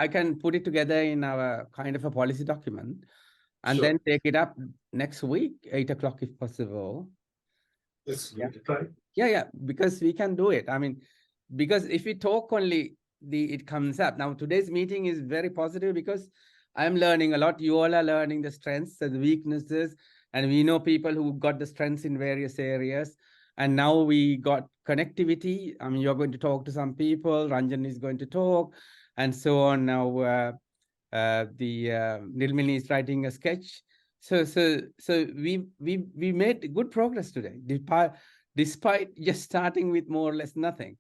A: can put it together in our kind of a policy document, and
H: Sure.
A: then take it up next week, 8 o'clock if possible.
H: Let's give it a try.
A: Yeah, because we can do it. I mean, because if we talk only, it comes up. Now, today's meeting is very positive because I'm learning a lot. You all are learning the strengths and the weaknesses, and we know people who got the strengths in various areas. And now we got connectivity. I mean, you're going to talk to some people, Ranjan is going to talk, and so on. Now, Nilmini is writing a sketch. So we made good progress today, despite just starting with more or less nothing.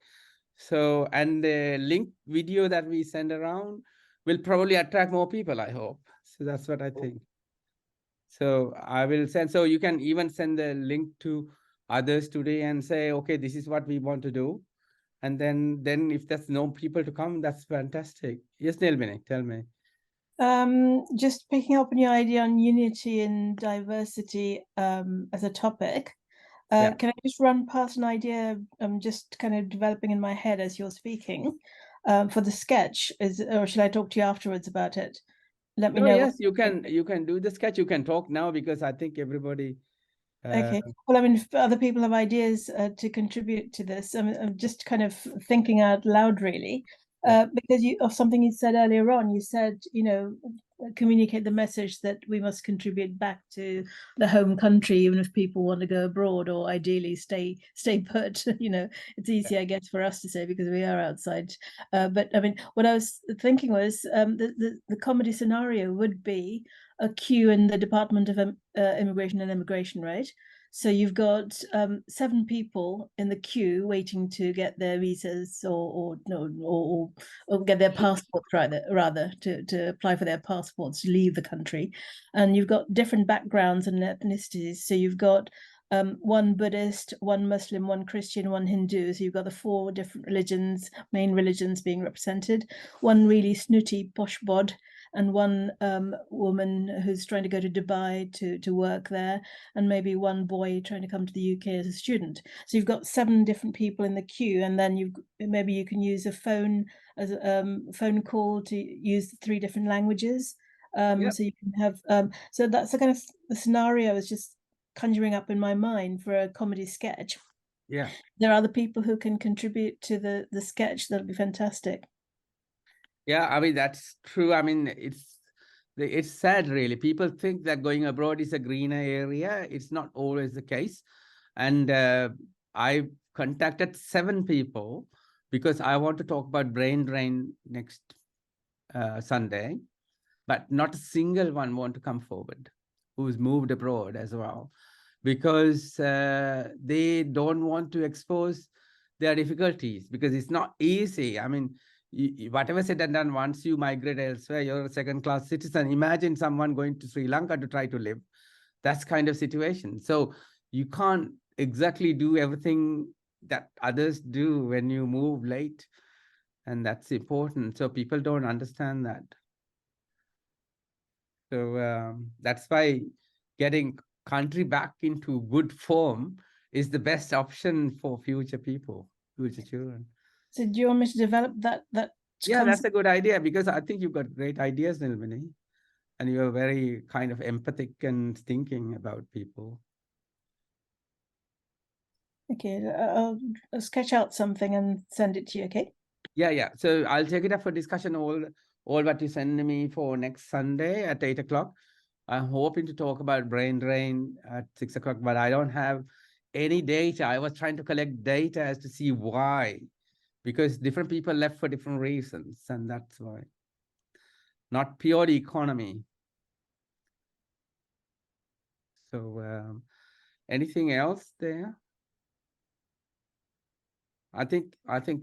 A: So, and the link video that we send around will probably attract more people, I hope. So that's what I think. So I will send, so you can even send the link to others today and say, okay, this is what we want to do. And then if there's no people to come, that's fantastic. Yes, Nilmini, tell me.
D: Just picking up on your idea on unity and diversity as a topic. Can I just run past an idea I'm just kind of developing in my head as you're speaking for the sketch? Or should I talk to you afterwards about it? Let me know.
A: Yes, you can do the sketch. You can talk now because I think everybody.
D: Okay. Well, I mean, if other people have ideas to contribute to this, I'm just kind of thinking out loud, really, because of something you said earlier on. You said, communicate the message that we must contribute back to the home country, even if people want to go abroad, or ideally stay put. It's easy, I guess, for us to say because we are outside. But I mean, what I was thinking was the comedy scenario would be a queue in the Department of Immigration and Immigration, right? So you've got 7 people in the queue waiting to get their visas or get their passports, rather to apply for their passports to leave the country. And you've got different backgrounds and ethnicities. So you've got one Buddhist, one Muslim, one Christian, one Hindu. So you've got the 4 different main religions being represented. One really snooty posh bod, and one woman who's trying to go to Dubai to work there, and maybe one boy trying to come to the UK as a student. So you've got 7 different people in the queue, and then maybe you can use a phone as a phone call to use 3 different languages. So you can have so that's the kind of the scenario I was just conjuring up in my mind for a comedy sketch.
A: Yeah,
D: there are other people who can contribute to the sketch. That'll be fantastic.
A: Yeah, I mean, that's true. I mean, it's sad, really. People think that going abroad is a greener area. It's not always the case. And I contacted 7 people because I want to talk about brain drain next Sunday, but not a single one want to come forward who's moved abroad as well, because they don't want to expose their difficulties, because it's not easy. I mean, whatever said and done, once you migrate elsewhere, you're a second-class citizen. Imagine someone going to Sri Lanka to try to live. That's kind of situation. So you can't exactly do everything that others do when you move late. And that's important. So people don't understand that. So that's why getting country back into good form is the best option for future people, future children.
D: So do you want me to develop that?
A: Yeah, that's a good idea, because I think you've got great ideas, Nilmani, and you're very kind of empathic and thinking about people.
D: Okay, I'll sketch out something and send it to you, okay?
A: Yeah. So I'll take it up for discussion, all what you send me for next Sunday at 8 o'clock. I'm hoping to talk about brain drain at 6 o'clock, but I don't have any data. I was trying to collect data as to see why, because different people left for different reasons, and that's why. Not pure economy. So anything else there? I think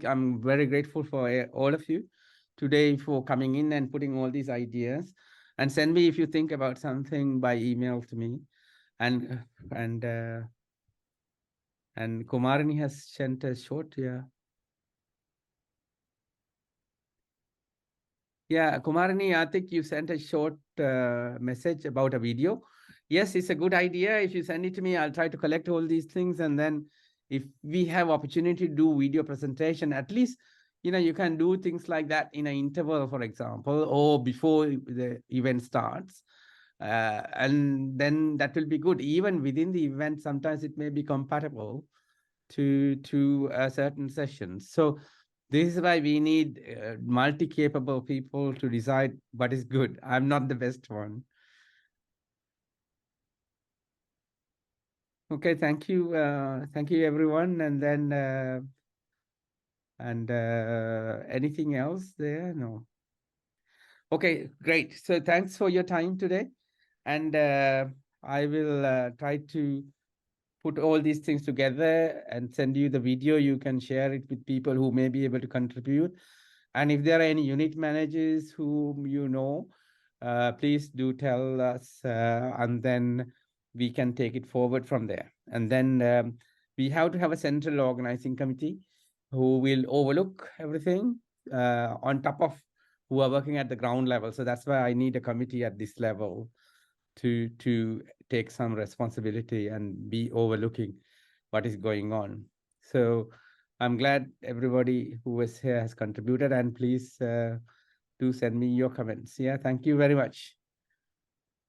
A: I'm very grateful for all of you today for coming in and putting all these ideas, and send me if you think about something by email to me. And Kumarini has sent a short, Yeah, Kumarini, I think you sent a short message about a video. Yes, it's a good idea. If you send it to me, I'll try to collect all these things. And then if we have opportunity to do video presentation, at least, you can do things like that in an interval, for example, or before the event starts. And then that will be good. Even within the event, sometimes it may be compatible to a certain session. So this is why we need multi-capable people to decide what is good. I'm not the best one. Okay, thank you. Thank you, everyone. And then, anything else there? No. Okay, great. So thanks for your time today. And I will try to put all these things together and send you the video. You can share it with people who may be able to contribute. And if there are any unit managers whom you know, please do tell us, and then we can take it forward from there. And then we have to have a central organizing committee who will overlook everything on top of who are working at the ground level. So that's why I need a committee at this level to take some responsibility and be overlooking what is going on. So I'm glad everybody who was here has contributed, and please do send me your comments. Yeah, thank you very much.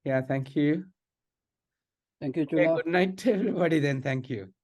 A: Yeah, thank you.
E: Thank you,
A: Okay,
E: Chula.
A: good night to everybody then. Thank you.